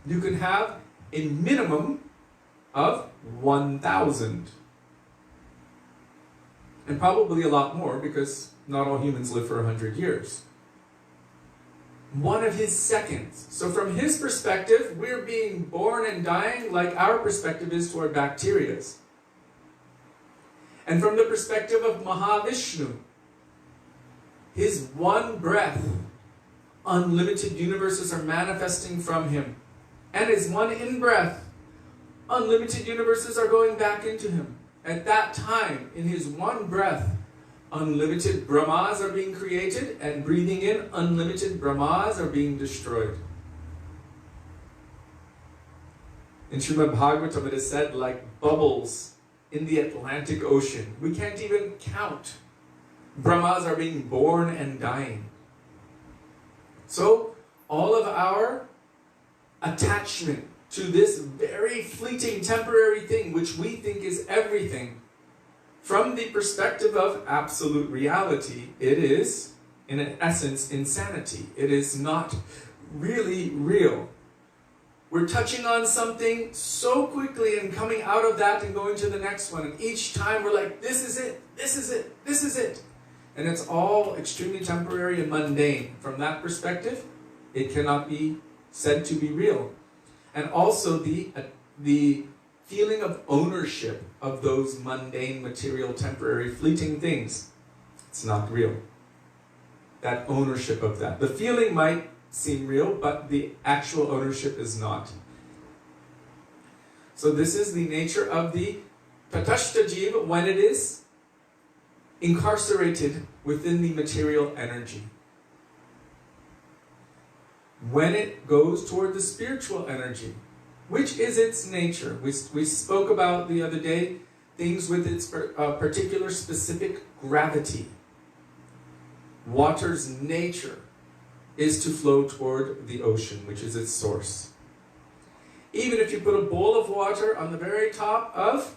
You can have a minimum of 1,000. And probably a lot more, because not all humans live for 100 years. One of his seconds. So from his perspective, we're being born and dying like our perspective is toward bacterias. And from the perspective of Mahavishnu, his one breath, unlimited universes are manifesting from him. And his one in-breath, unlimited universes are going back into him. At that time, in his one breath, unlimited Brahmas are being created, and breathing in, unlimited Brahmas are being destroyed. In Srimad Bhagavatam it is said, like bubbles in the Atlantic Ocean. We can't even count. Brahmas are being born and dying. So, all of our attachment to this very fleeting, temporary thing, which we think is everything, from the perspective of absolute reality, it is, in essence, insanity. It is not really real. We're touching on something so quickly and coming out of that and going to the next one. And each time we're like, this is it, this is it, this is it. And it's all extremely temporary and mundane. From that perspective, it cannot be said to be real. And also the feeling of ownership of those mundane, material, temporary, fleeting things, it's not real. That ownership of that. The feeling might seem real, but the actual ownership is not. So this is the nature of the tatashta jiva when it is incarcerated within the material energy. When it goes toward the spiritual energy, which is its nature. We spoke about the other day things with its particular specific gravity. Water's nature is to flow toward the ocean, which is its source. Even if you put a bowl of water on the very top of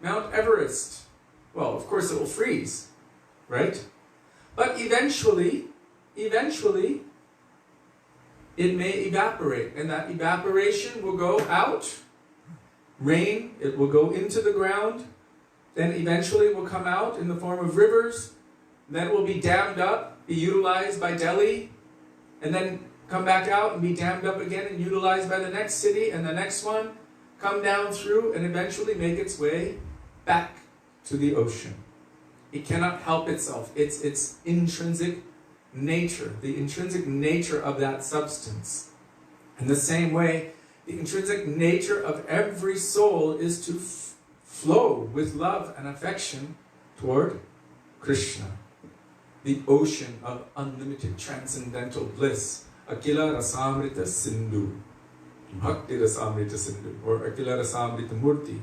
Mount Everest, well, of course it will freeze, right? But eventually, it may evaporate, and that evaporation will go out. Rain, it will go into the ground, then eventually it will come out in the form of rivers, then it will be dammed up, be utilized by Delhi, and then come back out and be dammed up again and utilized by the next city and the next one, come down through and eventually make its way back to the ocean. It cannot help itself. It's its intrinsic nature, the intrinsic nature of that substance. In the same way, the intrinsic nature of every soul is to flow with love and affection toward Krishna, the ocean of unlimited transcendental bliss, Akila Rasamrita Sindhu, Bhakti Rasamrita Sindhu or Akila Rasamrita Murti.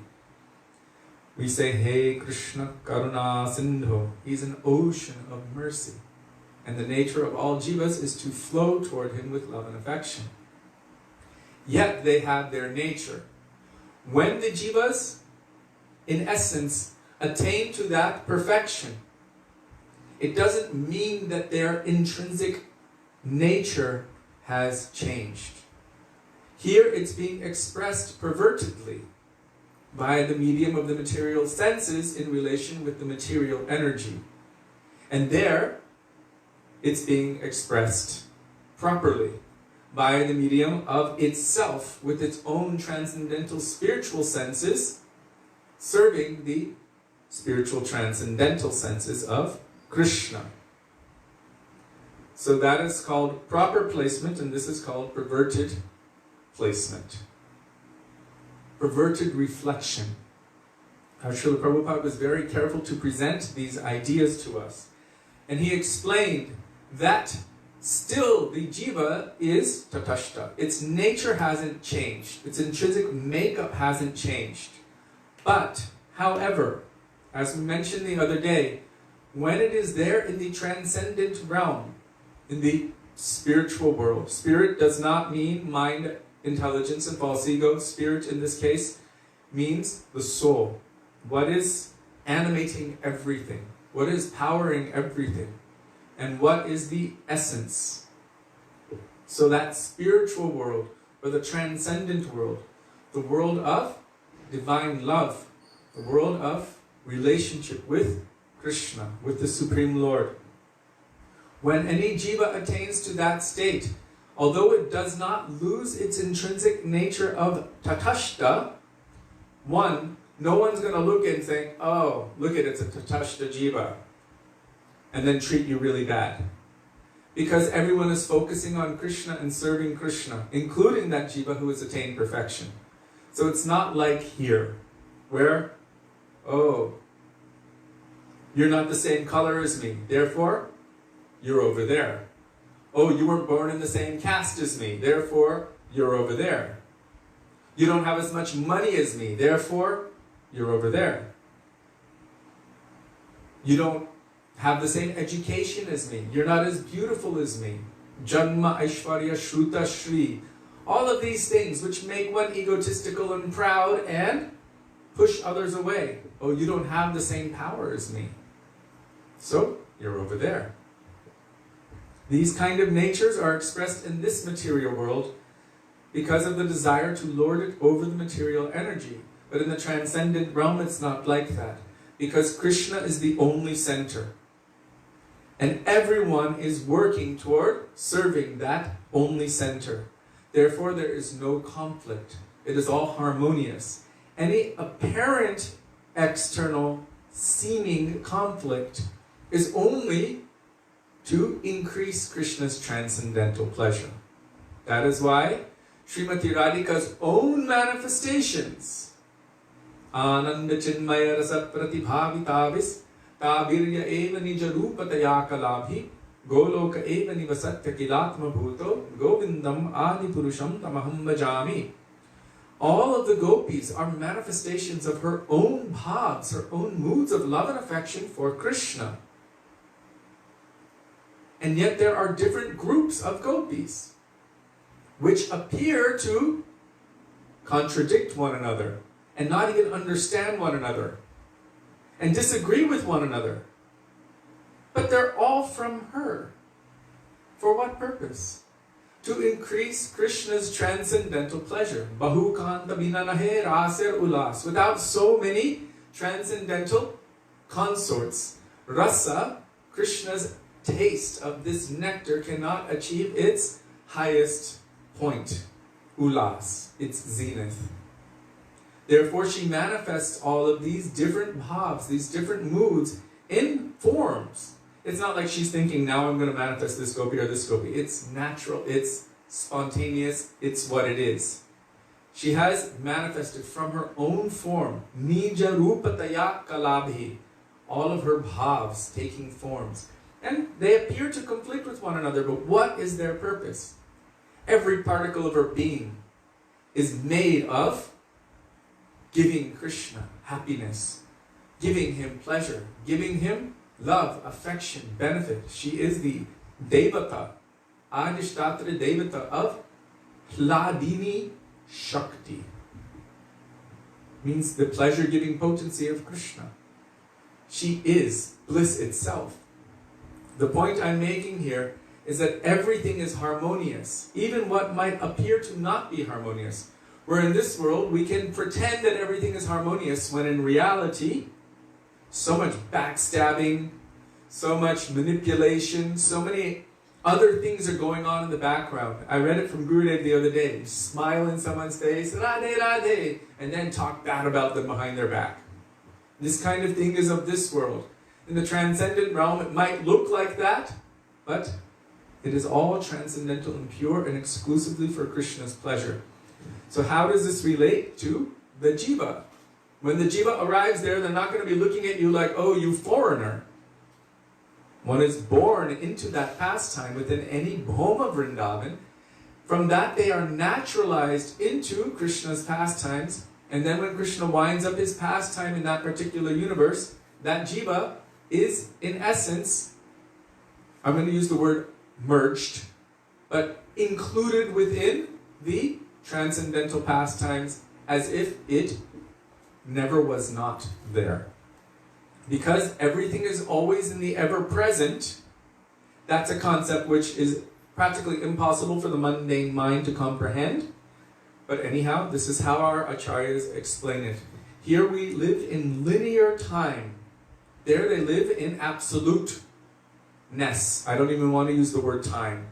We say, Hey Krishna Karuna Sindhu. He's an ocean of mercy. And the nature of all jivas is to flow toward him with love and affection. Yet they have their nature. When the jivas, in essence, attain to that perfection, it doesn't mean that their intrinsic nature has changed. Here it's being expressed pervertedly by the medium of the material senses in relation with the material energy. And there, it's being expressed properly by the medium of itself with its own transcendental spiritual senses, serving the spiritual transcendental senses of Krishna. So that is called proper placement, and this is called perverted placement. Perverted reflection. Srila Prabhupada was very careful to present these ideas to us. And he explained that still the jiva is tatashta. Its nature hasn't changed. Its intrinsic makeup hasn't changed. But, however, as we mentioned the other day, when it is there in the transcendent realm, in the spiritual world, spirit does not mean mind, intelligence, and false ego. Spirit, in this case, means the soul. What is animating everything? What is powering everything? And what is the essence? So that spiritual world, or the transcendent world, the world of divine love, the world of relationship with Krishna, with the Supreme Lord. When any jiva attains to that state, although it does not lose its intrinsic nature of tatashta, no one's going to look and think, oh, look at it, it's a tatashta jiva, and then treat you really bad. Because everyone is focusing on Krishna and serving Krishna, including that jiva who has attained perfection. So it's not like here, where, oh, you're not the same color as me, therefore, you're over there. Oh, you weren't born in the same caste as me, therefore, you're over there. You don't have as much money as me, therefore, you're over there. You don't have the same education as me. You're not as beautiful as me. Janma, Aishwarya, Shruta, Shri. All of these things which make one egotistical and proud and push others away. Oh, you don't have the same power as me. So, you're over there. These kind of natures are expressed in this material world because of the desire to lord it over the material energy. But in the transcendent realm, it's not like that. Because Krishna is the only center. And everyone is working toward serving that only center. Therefore, there is no conflict. It is all harmonious. Any apparent external seeming conflict is only to increase Krishna's transcendental pleasure. That is why Srimati Radhika's own manifestations, Ananda Chinmaya Rasa Pratibhavitavis Tabirya Eva Nija Rupataya Kalabhi Goloka Eva Nivasatya Kilatma Bhuto Govindam Adi Purusham Tamaham Bhajami. All of the gopis are manifestations of her own bhavs, her own moods of love and affection for Krishna. And yet there are different groups of gopis which appear to contradict one another and not even understand one another and disagree with one another. But they're all from her. For what purpose? To increase Krishna's transcendental pleasure. Bahukanta binanahe raser ulas. Without so many transcendental consorts, rasa, Krishna's taste of this nectar, cannot achieve its highest point, ulas, its zenith. Therefore, she manifests all of these different bhavs, these different moods in forms. It's not like she's thinking, now I'm going to manifest this gopi or this gopi. It's natural, it's spontaneous, it's what it is. She has manifested from her own form, nija rupataya kalabhi, all of her bhavs taking forms. And they appear to conflict with one another, but what is their purpose? Every particle of her being is made of giving Krishna happiness, giving him pleasure, giving him love, affection, benefit. She is the Devata, Adhishtatra Devata of Hladini Shakti. Means the pleasure-giving potency of Krishna. She is bliss itself. The point I'm making here is that everything is harmonious, even what might appear to not be harmonious. Where in this world we can pretend that everything is harmonious, when in reality, so much backstabbing, so much manipulation, so many other things are going on in the background. I read it from Gurudev the other day. You smile in someone's face, Radhe Radhe, and then talk bad about them behind their back. This kind of thing is of this world. In the transcendent realm, it might look like that, but it is all transcendental and pure and exclusively for Krishna's pleasure. So how does this relate to the jiva? When the jiva arrives there, they're not going to be looking at you like, oh, you foreigner. One is born into that pastime within any bhoma Vrindavan. From that they are naturalized into Krishna's pastimes. And then when Krishna winds up his pastime in that particular universe, that jiva is in essence, I'm going to use the word merged, but included within the transcendental pastimes as if it never was not there. Because everything is always in the ever-present, that's a concept which is practically impossible for the mundane mind to comprehend. But anyhow, this is how our acharyas explain it. Here we live in linear time. There they live in absoluteness. I don't even want to use the word time.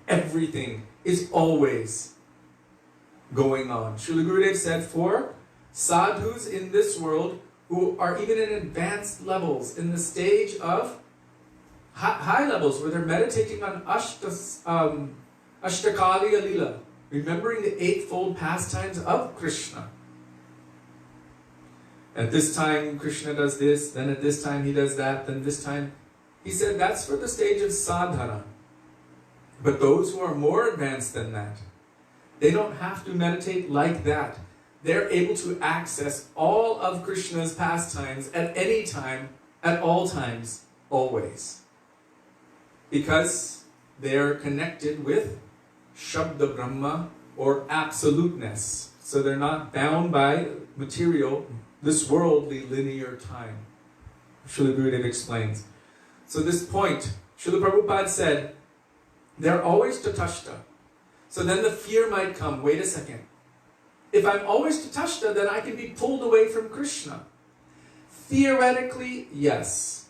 Everything is always going on. Srila Gurudev said, for sadhus in this world who are even in advanced levels, in the stage of high levels, where they're meditating on Ashtakaliya Lila, remembering the eightfold pastimes of Krishna. At this time, Krishna does this, then at this time he does that, then this time. He said that's for the stage of sadhana. But those who are more advanced than that, they don't have to meditate like that. They're able to access all of Krishna's pastimes at any time, at all times, always. Because they're connected with Shabda Brahma, or absoluteness. So they're not bound by material, this worldly linear time. Srila Gurudev explains. So this point, Srila Prabhupada said, they're always tatashta. So then the fear might come, wait a second. If I'm always tatashta, then I can be pulled away from Krishna. Theoretically, yes.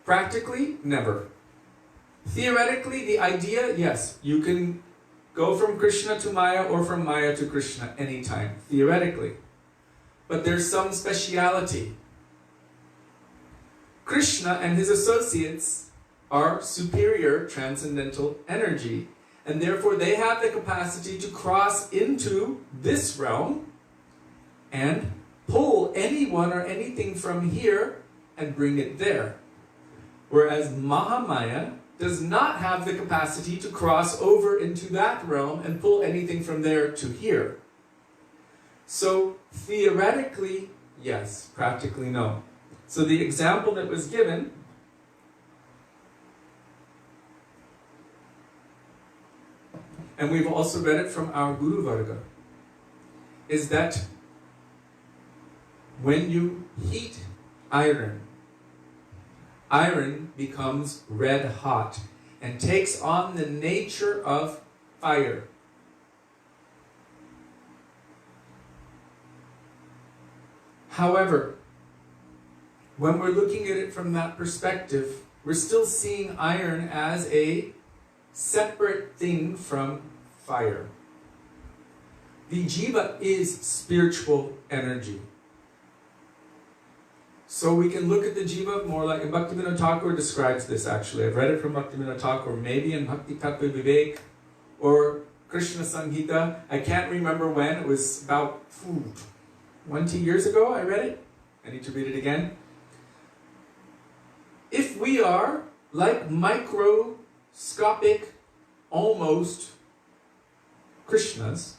Practically, never. Theoretically, the idea, yes. You can go from Krishna to Maya or from Maya to Krishna anytime, theoretically. But there's some speciality. Krishna and his associates are superior transcendental energy. And therefore they have the capacity to cross into this realm and pull anyone or anything from here and bring it there. Whereas Mahamaya does not have the capacity to cross over into that realm and pull anything from there to here. So theoretically, yes. Practically, no. So the example that was given, and we've also read it from our Guru Varga, is that when you heat iron, iron becomes red hot and takes on the nature of fire. However, when we're looking at it from that perspective, we're still seeing iron as a separate thing from fire. The jiva is spiritual energy. So we can look at the jiva more like, and Bhaktivedanta Thakur describes this actually. I've read it from Bhaktivedanta Thakur, maybe in Bhakti Tattva Vivek or Krishna Samhita. I can't remember when. It was about 20 years ago I read it. I need to read it again. If we are like microscopic, almost Krishnas,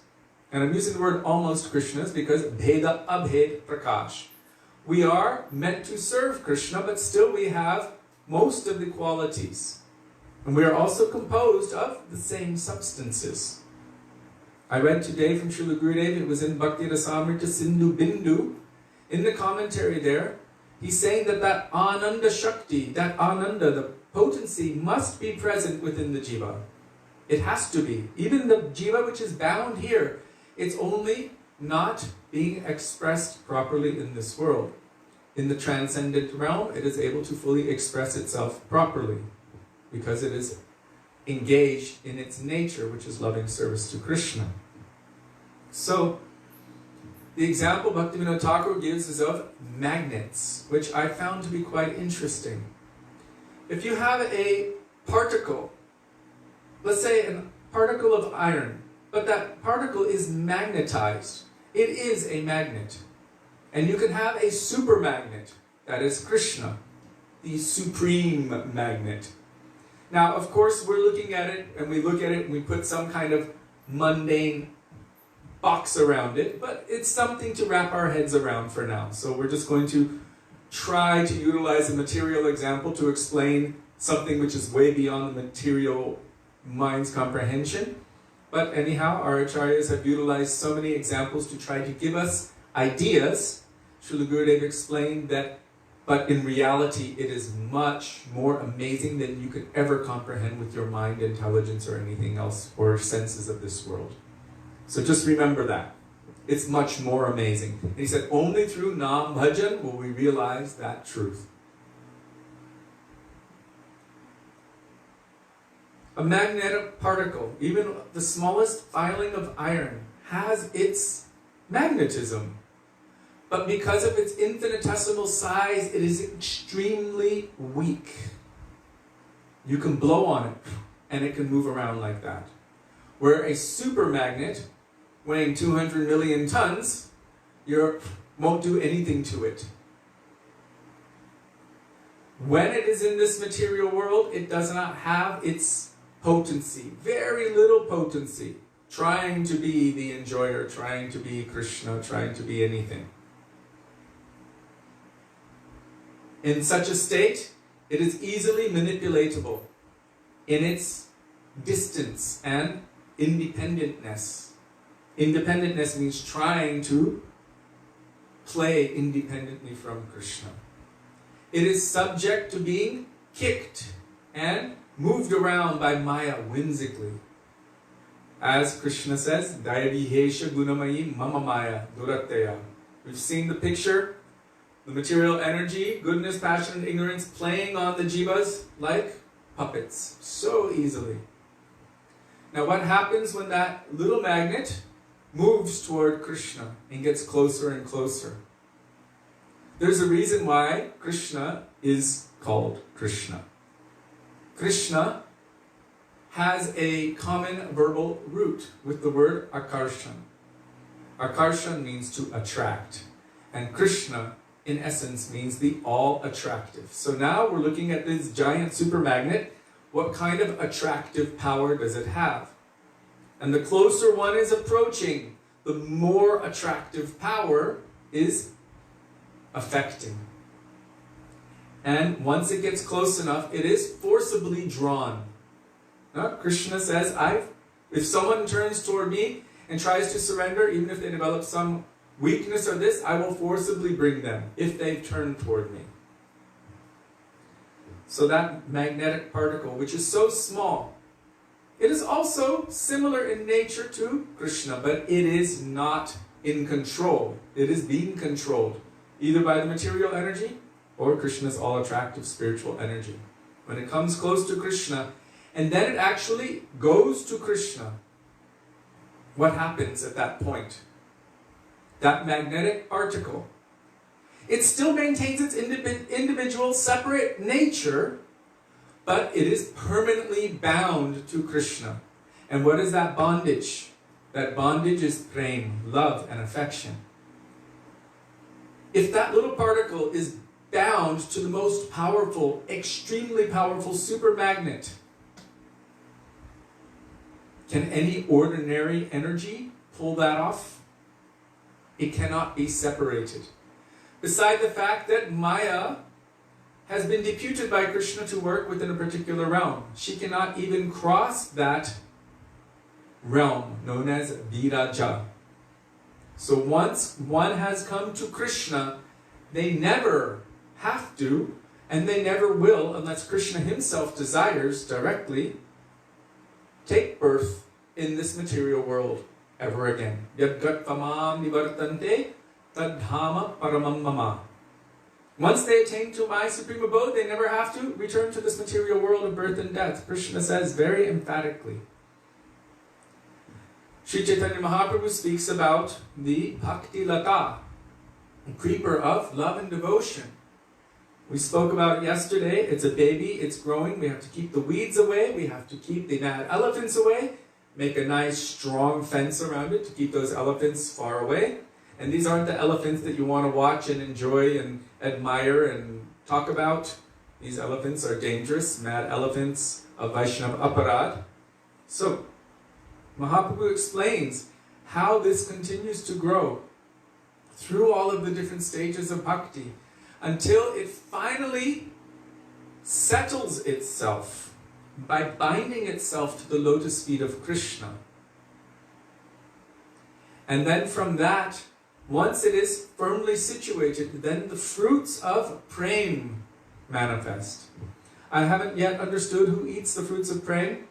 And I'm using the word almost Krishnas because Bheda Abhed Prakash. We are meant to serve Krishna, but still we have most of the qualities. And we are also composed of the same substances. I read today from Srila Gurudev, it was in Bhaktivedanta Sindhu Bindu. In the commentary there, he's saying that Ananda Shakti, that Ananda, the potency, must be present within the jiva. It has to be. Even the jiva which is bound here, it's only not being expressed properly in this world. In the transcendent realm, it is able to fully express itself properly because it is engaged in its nature, which is loving service to Krishna. So, the example Bhaktivedanta Thakur gives is of magnets, which I found to be quite interesting. If you have a particle, let's say a particle of iron, but that particle is magnetized, it is a magnet. And you can have a supermagnet, that is Krishna, the supreme magnet. Now, of course, we're looking at it, and we look at it, and we put some kind of mundane box around it, but it's something to wrap our heads around for now. So we're just going to try to utilize a material example to explain something which is way beyond the material mind's comprehension. But anyhow, our acharyas have utilized so many examples to try to give us ideas. Srila Gurudev explained that, but in reality, it is much more amazing than you could ever comprehend with your mind, intelligence, or anything else, or senses of this world. So just remember that. It's much more amazing. And he said, only through Nam Bhajan will we realize that truth. A magnetic particle, even the smallest filing of iron, has its magnetism. But because of its infinitesimal size, it is extremely weak. You can blow on it, and it can move around like that. Where a supermagnet, weighing 200 million tons, you won't do anything to it. When it is in this material world, it does not have its potency, very little potency, trying to be the enjoyer, trying to be Krishna, trying to be anything. In such a state, it is easily manipulatable in its distance and independentness. Independentness means trying to play independently from Krishna. It is subject to being kicked and moved around by Maya whimsically. As Krishna says, Dayavihesha gunamayi mama maya duratteya. We've seen the picture, the material energy, goodness, passion, and ignorance playing on the jivas like puppets, so easily. Now what happens when that little magnet moves toward Krishna and gets closer and closer? There's a reason why Krishna is called Krishna. Krishna has a common verbal root with the word akarshan. Akarshan means to attract. And Krishna, in essence, means the all-attractive. So now we're looking at this giant supermagnet. What kind of attractive power does it have? And the closer one is approaching, the more attractive power is affecting. And once it gets close enough, it is forcibly drawn. Now, Krishna says, if someone turns toward me and tries to surrender, even if they develop some weakness or this, I will forcibly bring them if they've turned toward me. So that magnetic particle, which is so small, it is also similar in nature to Krishna, but it is not in control. It is being controlled either by the material energy or Krishna's all-attractive spiritual energy. When it comes close to Krishna, and then it actually goes to Krishna, what happens at that point? That magnetic particle, it still maintains its individual separate nature, but it is permanently bound to Krishna. And what is that bondage? That bondage is prem, love and affection. If that little particle is bound to the most powerful, extremely powerful supermagnet, can any ordinary energy pull that off. It cannot be separated. Beside the fact that Maya has been deputed by Krishna to work within a particular realm, she cannot even cross that realm known as Viraja. So once one has come to Krishna, they never have to, and they never will, unless Krishna himself desires directly, take birth in this material world ever again. Yadgat tamam nivartante tadhama paramam mama. Once they attain to my supreme abode, they never have to return to this material world of birth and death. Krishna says very emphatically. Sri Chaitanya Mahaprabhu speaks about the Bhakti Lata, a creeper of love and devotion. We spoke about it yesterday. It's a baby, it's growing. We have to keep the weeds away. We have to keep the mad elephants away. Make a nice strong fence around it to keep those elephants far away. And these aren't the elephants that you want to watch and enjoy and admire and talk about. These elephants are dangerous, mad elephants of Vaisnava aparad. So, Mahaprabhu explains how this continues to grow through all of the different stages of bhakti until it finally settles itself by binding itself to the lotus feet of Krishna. And then from that, once it is firmly situated, then the fruits of prem manifest. I haven't yet understood who eats the fruits of prem,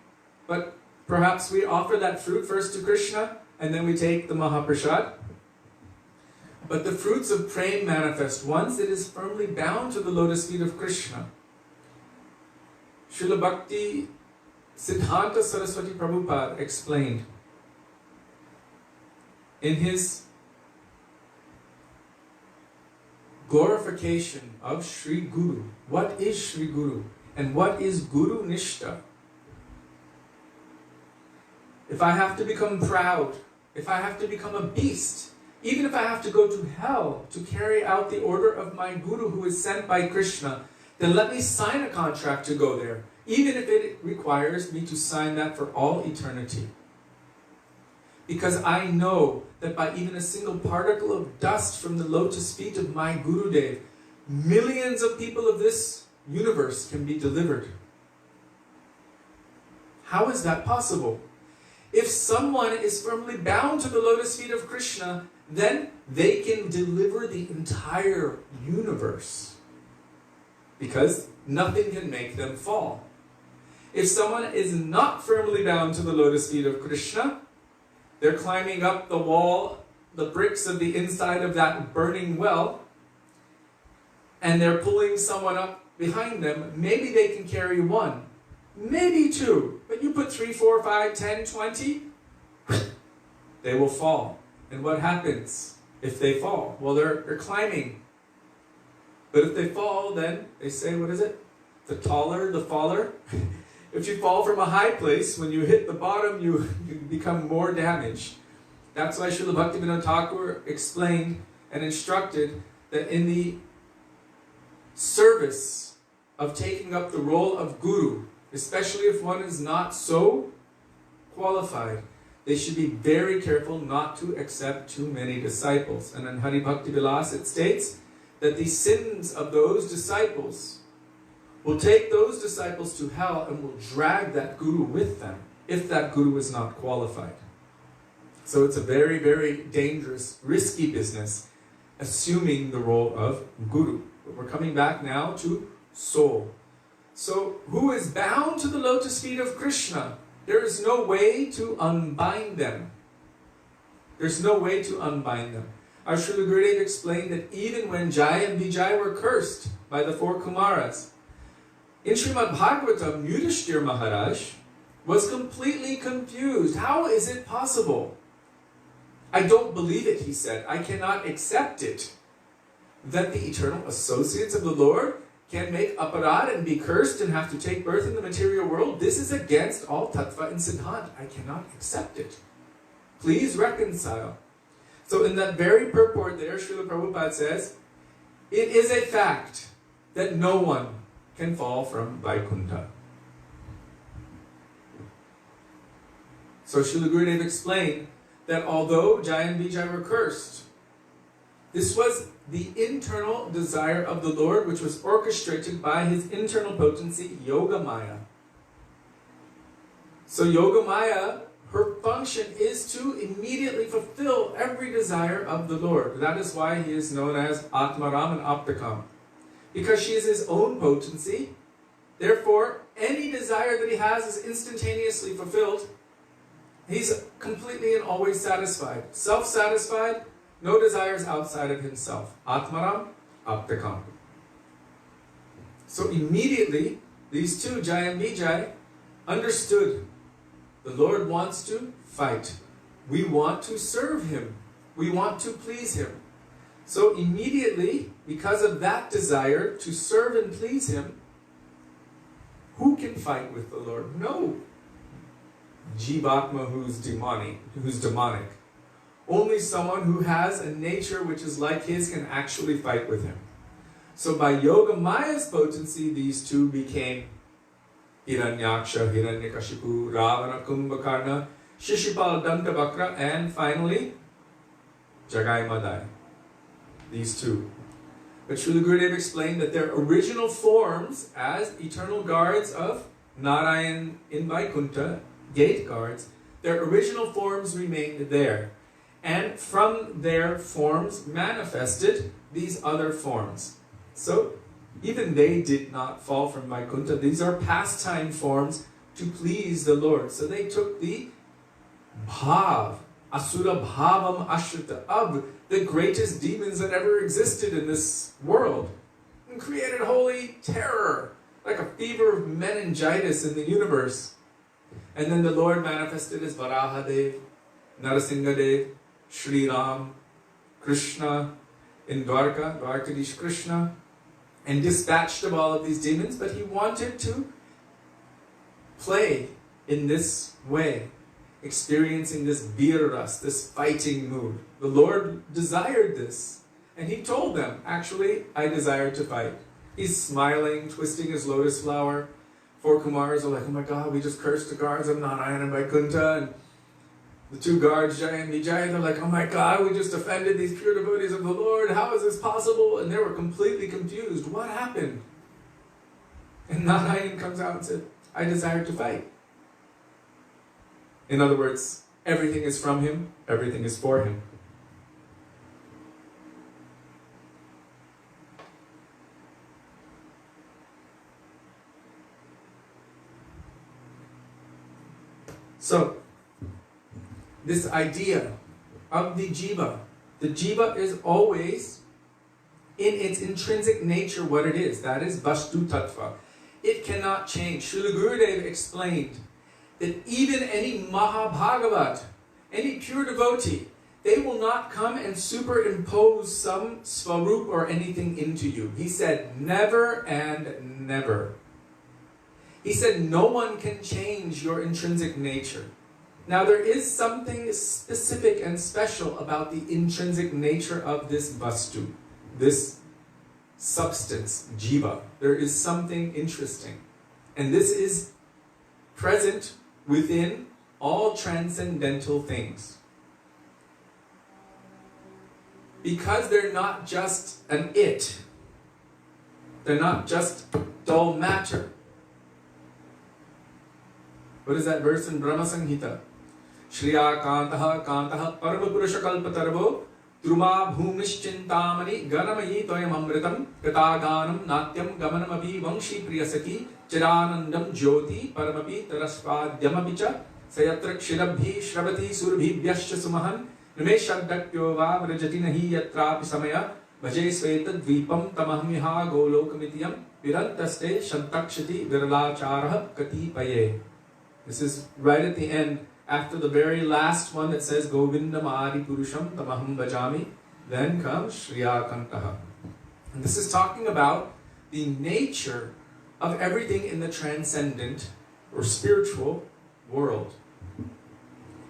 but perhaps we offer that fruit first to Krishna, and then we take the Mahaprasad. But the fruits of prem manifest once it is firmly bound to the lotus feet of Krishna. Srila Bhakti Siddhanta Saraswati Prabhupada explained in his glorification of Sri Guru. What is Sri Guru? And what is Guru Nishta? If I have to become proud, if I have to become a beast, even if I have to go to hell to carry out the order of my Guru who is sent by Krishna, then let me sign a contract to go there, even if it requires me to sign that for all eternity. Because I know that by even a single particle of dust from the lotus feet of my Gurudev, millions of people of this universe can be delivered. How is that possible? If someone is firmly bound to the lotus feet of Krishna, then they can deliver the entire universe. Because nothing can make them fall. If someone is not firmly bound to the lotus feet of Krishna, they're climbing up the wall, the bricks of the inside of that burning well, and they're pulling someone up behind them. Maybe they can carry one, maybe two, but you put 3, 4, 5, 10, 20, they will fall. And what happens if they fall? Well, they're climbing. But if they fall, then they say, what is it? The taller, the faller. If you fall from a high place, when you hit the bottom, you become more damaged. That's why Srila Bhaktivedanta Thakur explained and instructed that in the service of taking up the role of Guru, especially if one is not so qualified, they should be very careful not to accept too many disciples. And in Hari Bhakti Vilas it states that the sins of those disciples will take those disciples to hell and will drag that Guru with them if that Guru is not qualified. So it's a very, very dangerous, risky business assuming the role of Guru. But we're coming back now to soul. So who is bound to the lotus feet of Krishna? There is no way to unbind them. There's no way to unbind them. Our Srila Gurudev explained that even when Jai and Vijay were cursed by the 4 Kumaras, in Srimad Bhagavatam, Yudhishthira Maharaj was completely confused. How is it possible? I don't believe it, he said. I cannot accept it. That the eternal associates of the Lord can make aparad and be cursed and have to take birth in the material world. This is against all tattva and siddhant. I cannot accept it. Please reconcile. So in that very purport there, Srila Prabhupada says, it is a fact that no one can fall from Vaikuntha. So Srila Gurudev explained that although Jai and Vijay were cursed, this was the internal desire of the Lord, which was orchestrated by his internal potency, Yoga Maya. So Yoga Maya, her function is to immediately fulfill every desire of the Lord. That is why he is known as Atmaram and Aptakam. Because she is his own potency, therefore any desire that he has is instantaneously fulfilled. He's completely and always satisfied. Self-satisfied, no desires outside of himself. Atmaram, Aptakam. So immediately, these two, Jai and Vijay, understood the Lord wants to fight. We want to serve him. We want to please him. So immediately, because of that desire to serve and please him, who can fight with the Lord? No Jivatma who's demonic. Only someone who has a nature which is like his can actually fight with him. So by Yoga Maya's potency, these two became Hiranyaksha, Hiranyakashipu, Ravana, Kumbhakarna, Shishupal, Dantavakra, and finally Jagai Madai. These two. But Srila Gurudev explained that their original forms as eternal guards of Narayan in Vaikuntha, gate guards, their original forms remained there. And from their forms manifested these other forms. So even they did not fall from Vaikuntha. These are pastime forms to please the Lord. So they took the bhav, asura bhavam ashrita, of the greatest demons that ever existed in this world, and created holy terror, like a fever of meningitis in the universe. And then the Lord manifested as Varahadev, Narasimhadev, Sri Ram, Krishna in Dwarka, Dwarkadish Krishna, and dispatched of all of these demons, but he wanted to play in this way, experiencing this virras, this fighting mood. The Lord desired this, and he told them, actually, I desire to fight. He's smiling, twisting his lotus flower. Four Kumars are like, oh my God, we just cursed the guards of Narayan and Vaikuntha, and the two guards, Jai and Vijay, they're like, oh my God, we just offended these pure devotees of the Lord. How is this possible? And they were completely confused. What happened? And Narayan comes out and said, I desire to fight. In other words, everything is from him, everything is for him. So, this idea of the jiva is always in its intrinsic nature what it is. That is vastu tattva. It cannot change. Srila Gurudev explained that even any Mahabhagavat, any pure devotee, they will not come and superimpose some svarup or anything into you. He said, never and never. He said, no one can change your intrinsic nature. Now there is something specific and special about the intrinsic nature of this vastu, this substance, jiva. There is something interesting. And this is present within all transcendental things. Because they're not just an it. They're not just dull matter. What is that verse in Brahma Samhita? Shriya kantaha kantaha parvapurusha kalpatarvo druma bhumischintamani ganamayi toyam amritam kataganam natyam gamanamapi vangshi priyasaki chiranandam jyoti paramapi taraspadyamapicha sayatra kshirabhi shravati surbhibhyascha sumahan nimeshadakyo va vrajati nahi yatrapi samaya bhaje sveta dvipam tamahmiha golokamityam virantaste shantakshati viralacharah katipaye. This is right at the end, after the very last one that says Govindam Adi Purusham Tamaham Bhajami. Then comes Shriya Kantaha. And this is talking about the nature of everything in the transcendent or spiritual world.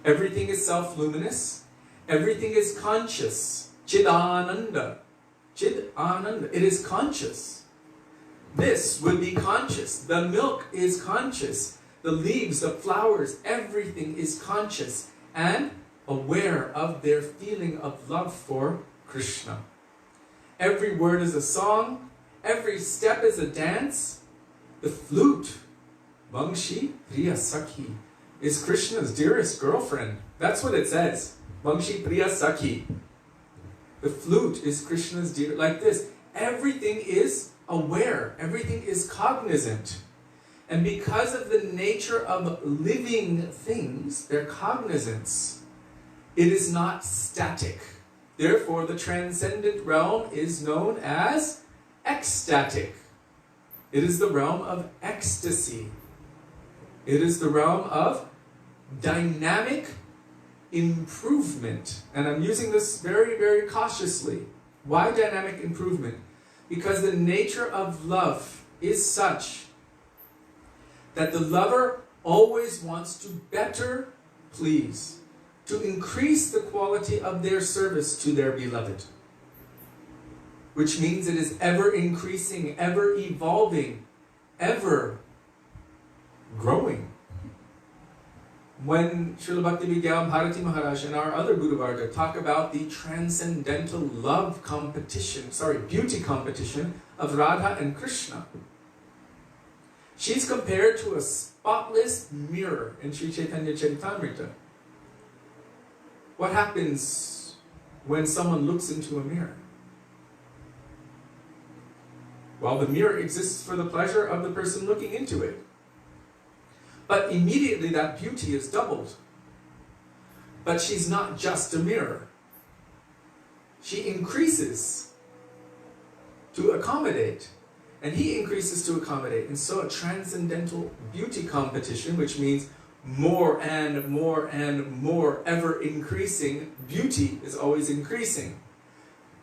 Everything is self-luminous. Everything is conscious. Chidananda. Chidananda. It is conscious. This would be conscious. The milk is conscious. The leaves, the flowers, everything is conscious. And aware of their feeling of love for Krishna. Every word is a song, every step is a dance. The flute, Vangshi Priya Sakhi, is Krishna's dearest girlfriend. That's what it says. Vangshi Priya Sakhi. The flute is Krishna's dear, like this. Everything is aware, everything is cognizant. And because of the nature of living things, their cognizance, it is not static. Therefore, the transcendent realm is known as ecstatic. It is the realm of ecstasy. It is the realm of dynamic improvement. And I'm using this very, very cautiously. Why dynamic improvement? Because the nature of love is such that the lover always wants to better please, to increase the quality of their service to their beloved. Which means it is ever increasing, ever evolving, ever growing. When Srila Bhaktivedanta Bharati Maharaja and our other Guru Varga talk about the transcendental love competition, beauty competition of Radha and Krishna, she's compared to a spotless mirror in Sri Chaitanya Charitamrita. What happens when someone looks into a mirror? Well, the mirror exists for the pleasure of the person looking into it. But immediately that beauty is doubled. But she's not just a mirror. She increases to accommodate. And he increases to accommodate. And so a transcendental beauty competition, which means more and more and more, ever increasing beauty is always increasing.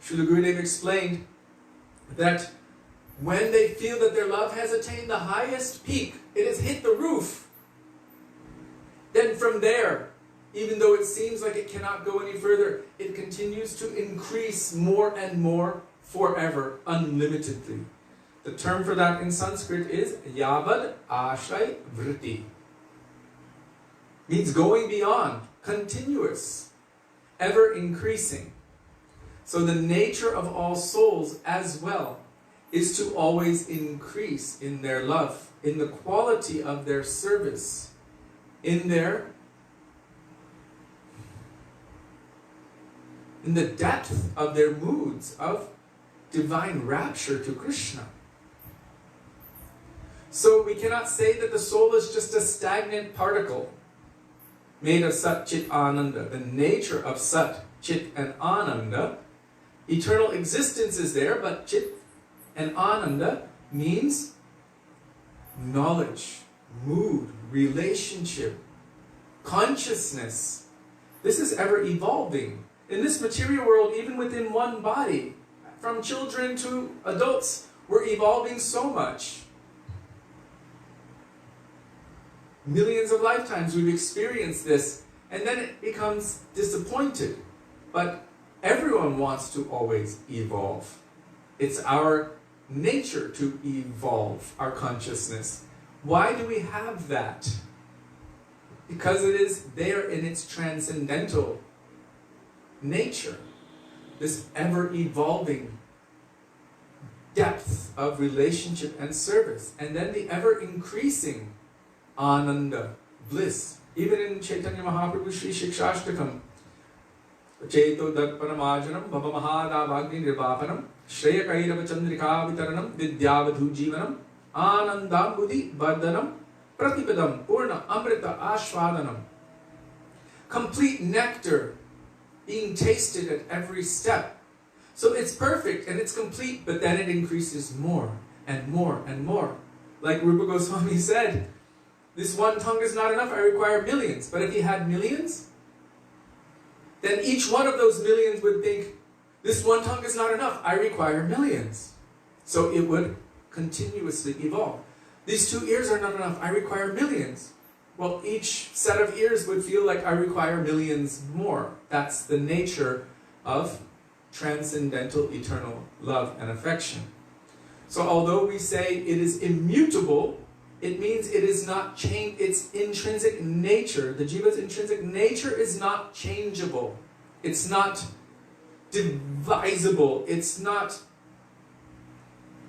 Srila Gurudev explained that when they feel that their love has attained the highest peak, it has hit the roof, then from there, even though it seems like it cannot go any further, it continues to increase more and more forever, unlimitedly. The term for that in Sanskrit is Yavad Ashray Vritti. Means going beyond, continuous, ever increasing. So the nature of all souls as well is to always increase in their love, in the quality of their service, in the depth of their moods of divine rapture to Krishna. So we cannot say that the soul is just a stagnant particle made of Sat, Chit, Ananda. The nature of Sat, Chit, and Ananda, eternal existence is there, but Chit and Ananda means knowledge, mood, relationship, consciousness. This is ever evolving. In this material world, even within one body, from children to adults, we're evolving so much. Millions of lifetimes we've experienced this, and then it becomes disappointed. But everyone wants to always evolve. It's our nature to evolve our consciousness. Why do we have that? Because it is there in its transcendental nature. This ever-evolving depth of relationship and service. And then the ever-increasing Ananda, bliss. Even in Chaitanya Mahaprabhu Sri Shikshashtakam, Cheto Darpanamajanam, Bhava Mahadavagni Nirvapanam, Shreya Kairava Chandrika Vitaranam, Vidyavadhu Jivanam, Anandam Buddhi Vardhanam, Pratipadam Purna Amrita Ashvadanam. Complete nectar being tasted at every step. So it's perfect and it's complete, but then it increases more and more and more. Like Rupa Goswami said, this one tongue is not enough, I require millions. But if he had millions, then each one of those millions would think, this one tongue is not enough, I require millions. So it would continuously evolve. These 2 ears are not enough, I require millions. Well, each set of ears would feel like I require millions more. That's the nature of transcendental eternal love and affection. So although we say it is immutable, it means it is not changed. Its intrinsic nature, the jiva's intrinsic nature is not changeable. It's not divisible. It's not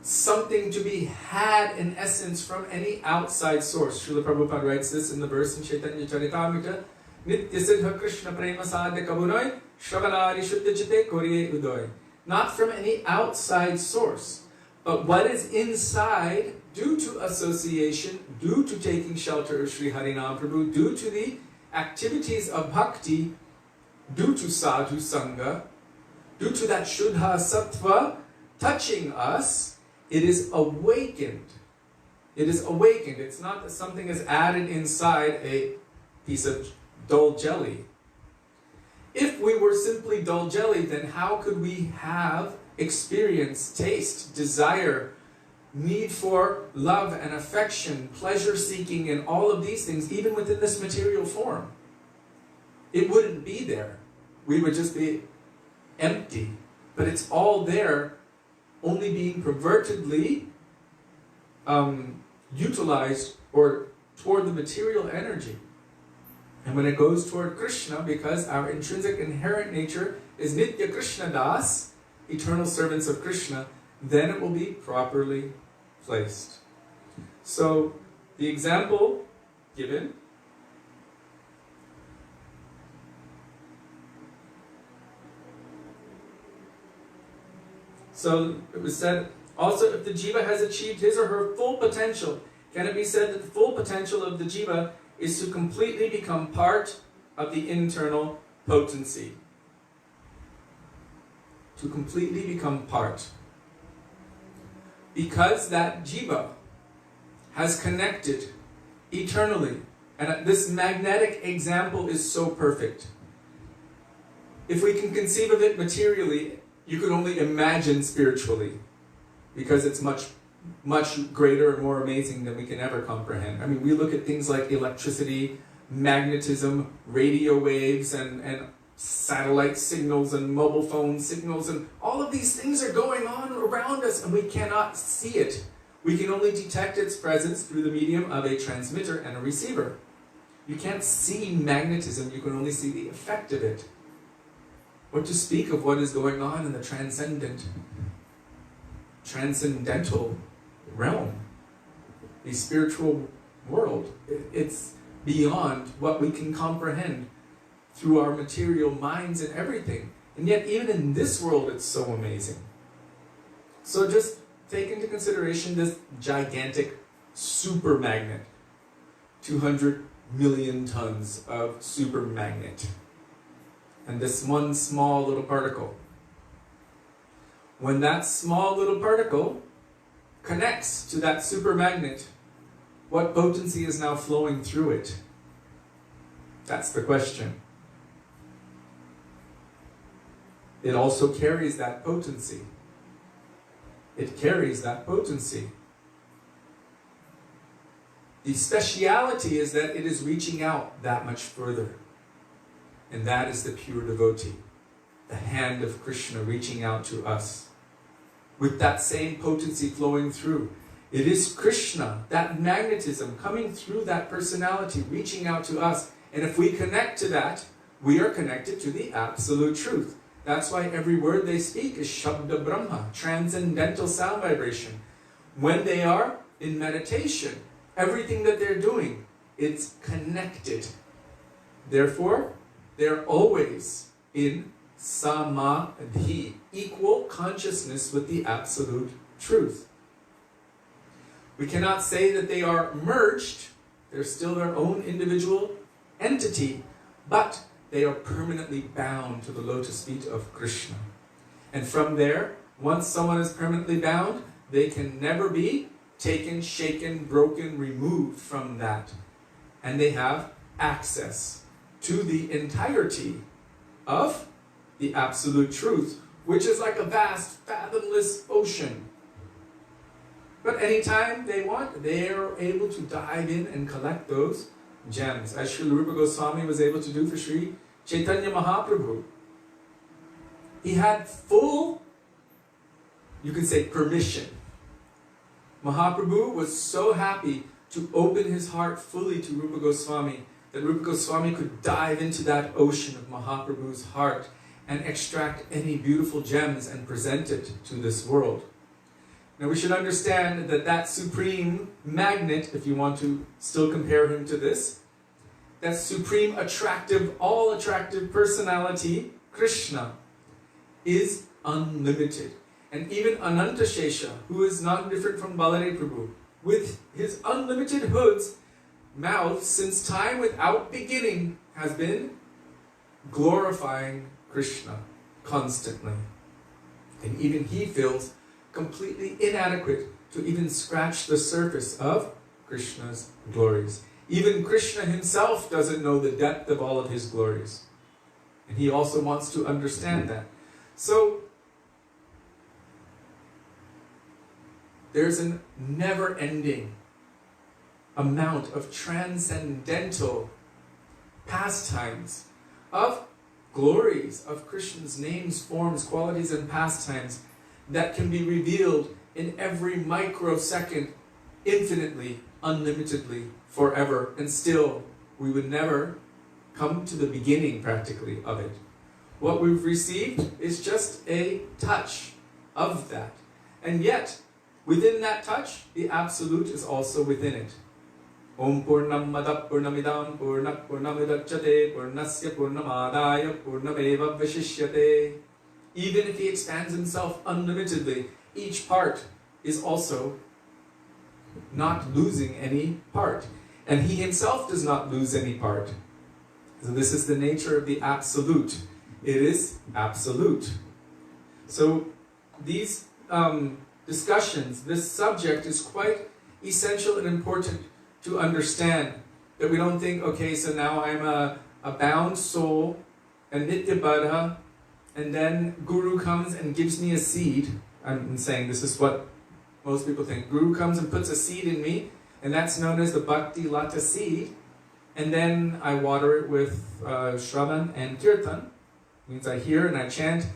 something to be had in essence from any outside source. Srila Prabhupada writes this in the verse in Chaitanya Charitamrita, Nitya Siddha Krishna Prema Sadhya Kabunoi, Shravanari Shuddha Chitte Korye Udoy. Not from any outside source, but what is inside due to association, due to taking shelter of Sri Harinam Prabhu, due to the activities of bhakti, due to sadhu sangha, due to that Shuddha Sattva touching us, it is awakened. It is awakened. It's not that something is added inside a piece of dull jelly. If we were simply dull jelly, then how could we have experience, taste, desire, need for love and affection, pleasure seeking, and all of these things, even within this material form? It wouldn't be there. We would just be empty. But it's all there, only being pervertedly utilized or toward the material energy. And when it goes toward Krishna, because our intrinsic inherent nature is Nitya Krishna Das, eternal servants of Krishna, then it will be properly placed. So, the example given, so it was said, also if the jiva has achieved his or her full potential, can it be said that the full potential of the jiva is to completely become part of the internal potency? To completely become part. Because that jiva has connected eternally, and this magnetic example is so perfect. If we can conceive of it materially, you can only imagine spiritually, because it's much greater and more amazing than we can ever comprehend. I mean, we look at things like electricity, magnetism, radio waves, and satellite signals, and mobile phone signals, and all of these things are going on around us, and we cannot see it. We can only detect its presence through the medium of a transmitter and a receiver. You can't see magnetism, you can only see the effect of it. What to speak of what is going on in the transcendental realm, the spiritual world. It's beyond what we can comprehend through our material minds and everything. And yet even in this world it's so amazing. So just take into consideration this gigantic super magnet. 200 million tons of super magnet. And this one small little particle. When that small little particle connects to that super magnet, what potency is now flowing through it? That's the question. It also carries that potency. It carries that potency. The speciality is that it is reaching out that much further. And that is the pure devotee. The hand of Krishna reaching out to us. With that same potency flowing through. It is Krishna, that magnetism coming through that personality, reaching out to us. And if we connect to that, we are connected to the absolute truth. That's why every word they speak is Shabda Brahma, transcendental sound vibration. When they are in meditation, everything that they're doing, it's connected. Therefore, they're always in samadhi, equal consciousness with the absolute truth. We cannot say that they are merged. They're still their own individual entity, but they are permanently bound to the lotus feet of Krishna. And from there, once someone is permanently bound, they can never be taken, shaken, broken, removed from that. And they have access to the entirety of the absolute truth, which is like a vast, fathomless ocean. But anytime they want, they are able to dive in and collect those gems, as Srila Rupa Goswami was able to do for Sri Chaitanya Mahaprabhu. He had full, you can say, permission. Mahaprabhu was so happy to open his heart fully to Rupa Goswami, that Rupa Goswami could dive into that ocean of Mahaprabhu's heart and extract any beautiful gems and present it to this world. Now we should understand that that supreme magnet, if you want to still compare him to this, that supreme attractive, all-attractive personality, Krishna, is unlimited. And even Ananta Shesha, who is not different from Baladev Prabhu, with his unlimited hood's mouth since time without beginning, has been glorifying Krishna constantly. And even he feels completely inadequate to even scratch the surface of Krishna's glories. Even Krishna himself doesn't know the depth of all of his glories. And he also wants to understand that. So, there's a never-ending amount of transcendental pastimes, of glories of Krishna's names, forms, qualities, and pastimes that can be revealed in every microsecond, infinitely, unlimitedly, forever, and still we would never come to the beginning practically of it. What we've received is just a touch of that. And yet, within that touch, the Absolute is also within it. Om Purnam Madap Purnamidam Purnak Purnamidachyate Purnasya Purnamadaya Purnameva Vishishyate. Even if he expands himself unlimitedly, each part is also not losing any part. And he himself does not lose any part. So this is the nature of the Absolute. It is absolute. So these discussions, this subject is quite essential and important to understand. That we don't think, okay, so now I'm a bound soul, a nityabadha, and then Guru comes and gives me a seed. I'm saying this is what most people think. Guru comes and puts a seed in me, and that's known as the Bhakti Lata seed. And then I water it with Shravan and Kirtan. It means I hear and I chant,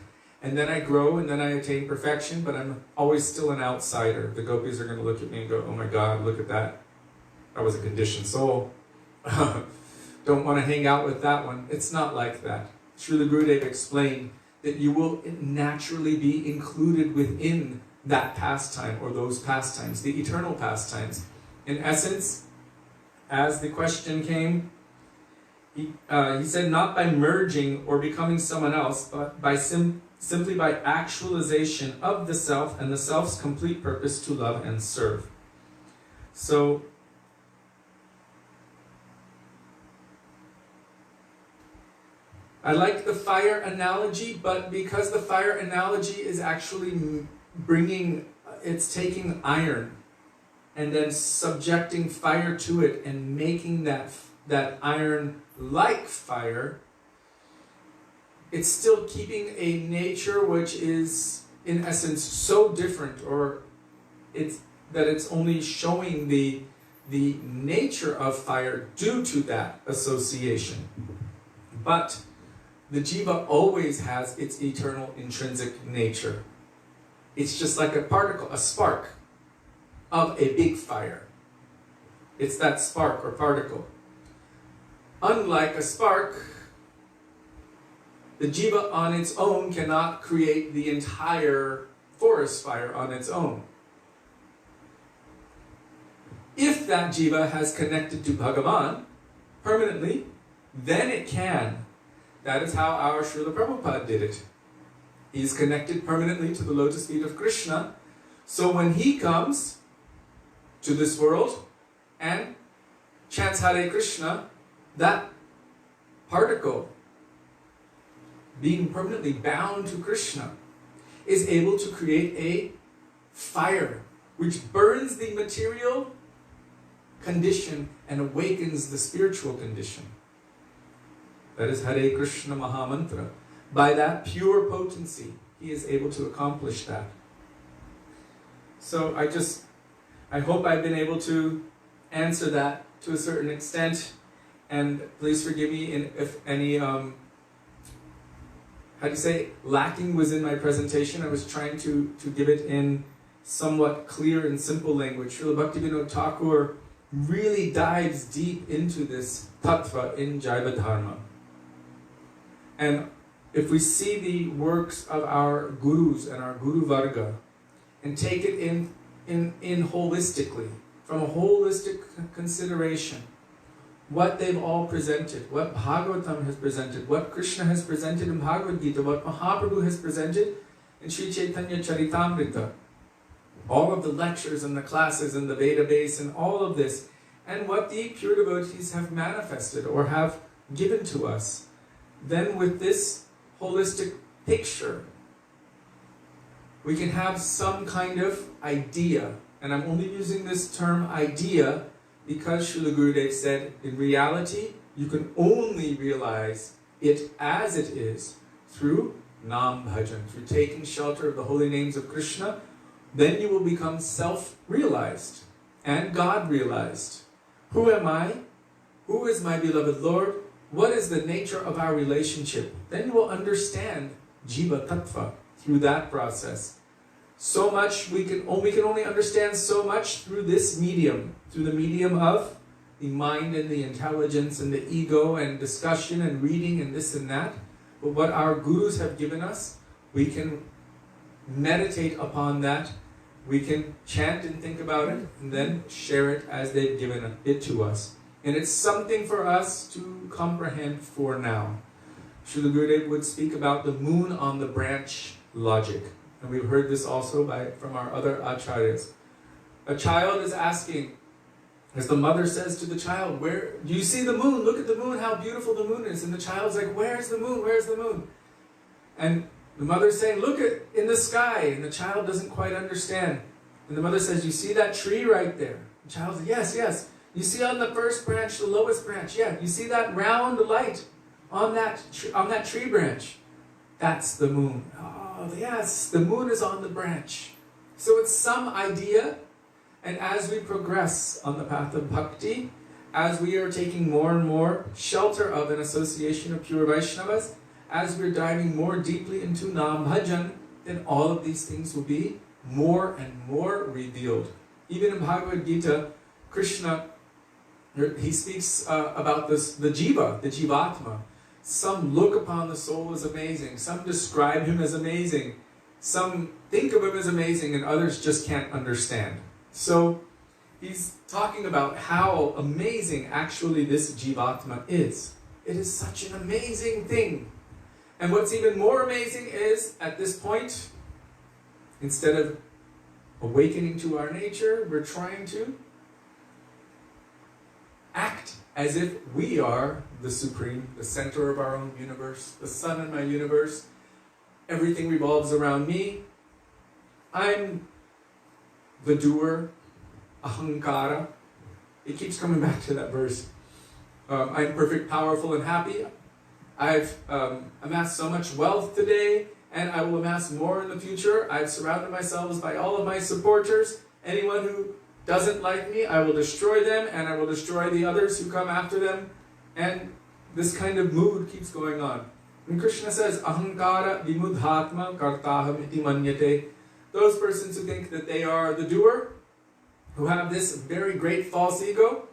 and then I grow, and then I attain perfection, but I'm always still an outsider. The gopis are going to look at me and go, oh my God, look at that. That was a conditioned soul. Don't want to hang out with that one. It's not like that. Srila Gurudev explained that you will naturally be included within that pastime or those pastimes, the eternal pastimes. In essence, as the question came, he said, not by merging or becoming someone else, but by simply by actualization of the self and the self's complete purpose to love and serve. So, I like the fire analogy, but because the fire analogy is actually it's taking iron and then subjecting fire to it and making that iron like fire, it's still keeping a nature which is in essence so different, or it's only showing the nature of fire due to that association. But the jiva always has its eternal intrinsic nature. It's just like a particle, a spark of a big fire. It's that spark or particle. Unlike a spark, the jiva on its own cannot create the entire forest fire on its own. If that jiva has connected to Bhagavan permanently, then it can. That is how our Srila Prabhupada did it. He is connected permanently to the lotus feet of Krishna. So when he comes to this world and chants Hare Krishna, that particle, being permanently bound to Krishna, is able to create a fire which burns the material condition and awakens the spiritual condition. That is Hare Krishna Mahamantra. By that pure potency, he is able to accomplish that. So I hope I've been able to answer that to a certain extent. And please forgive me if any, lacking was in my presentation. I was trying to give it in somewhat clear and simple language. Srila Bhaktivedanta Thakur really dives deep into this tattva in Jaiva Dharma. And if we see the works of our gurus and our guru varga and take it in holistically, from a holistic consideration, what they've all presented, what Bhagavatam has presented, what Krishna has presented in Bhagavad Gita, what Mahaprabhu has presented in Sri Chaitanya Charitamrita, all of the lectures and the classes and the Veda base and all of this, and what the pure devotees have manifested or have given to us, then with this holistic picture, we can have some kind of idea. And I'm only using this term idea because Srila Gurudev said, in reality, you can only realize it as it is through Nam Bhajan, through taking shelter of the holy names of Krishna. Then you will become self-realized and God-realized. Who am I? Who is my beloved Lord? What is the nature of our relationship? Then you will understand Jiva Tattva through that process. So much, we can only understand so much through this medium, through the medium of the mind and the intelligence and the ego and discussion and reading and this and that. But what our gurus have given us, we can meditate upon that, we can chant and think about it, and then share it as they've given it to us. And it's something for us to comprehend for now. Srila Gurudev would speak about the moon on the branch logic. And we've heard this also from our other acharyas. A child is asking, as the mother says to the child, "Where do you see the moon? Look at the moon, how beautiful the moon is." And the child's like, "Where's the moon? Where's the moon?" And the mother's saying, "Look at in the sky." And the child doesn't quite understand. And the mother says, "You see that tree right there?" The child says, "Yes, yes." "You see on the first branch, the lowest branch?" "Yeah." "You see that round light on that tree branch?" "That's the moon." "Oh, yes, the moon is on the branch." So it's some idea, and as we progress on the path of bhakti, as we are taking more and more shelter of an association of pure Vaishnavas, as we're diving more deeply into Nam Bhajan, then all of these things will be more and more revealed. Even in Bhagavad Gita, Krishna, he speaks about this, the jiva, the jivatma. Some look upon the soul as amazing, some describe him as amazing, some think of him as amazing, and others just can't understand. So he's talking about how amazing actually this jivatma is. It is such an amazing thing. And what's even more amazing is, at this point, instead of awakening to our nature, we're trying to act as if we are the supreme, the center of our own universe, the sun in my universe. Everything revolves around me. I'm the doer, ahankara. It keeps coming back to that verse. I'm perfect, powerful, and happy. I've amassed so much wealth today, and I will amass more in the future. I've surrounded myself by all of my supporters. Anyone who doesn't like me, I will destroy them, and I will destroy the others who come after them. And this kind of mood keeps going on. And Krishna says, ahankara vimudhatma kartaham iti manyate. Those persons who think that they are the doer, who have this very great false ego,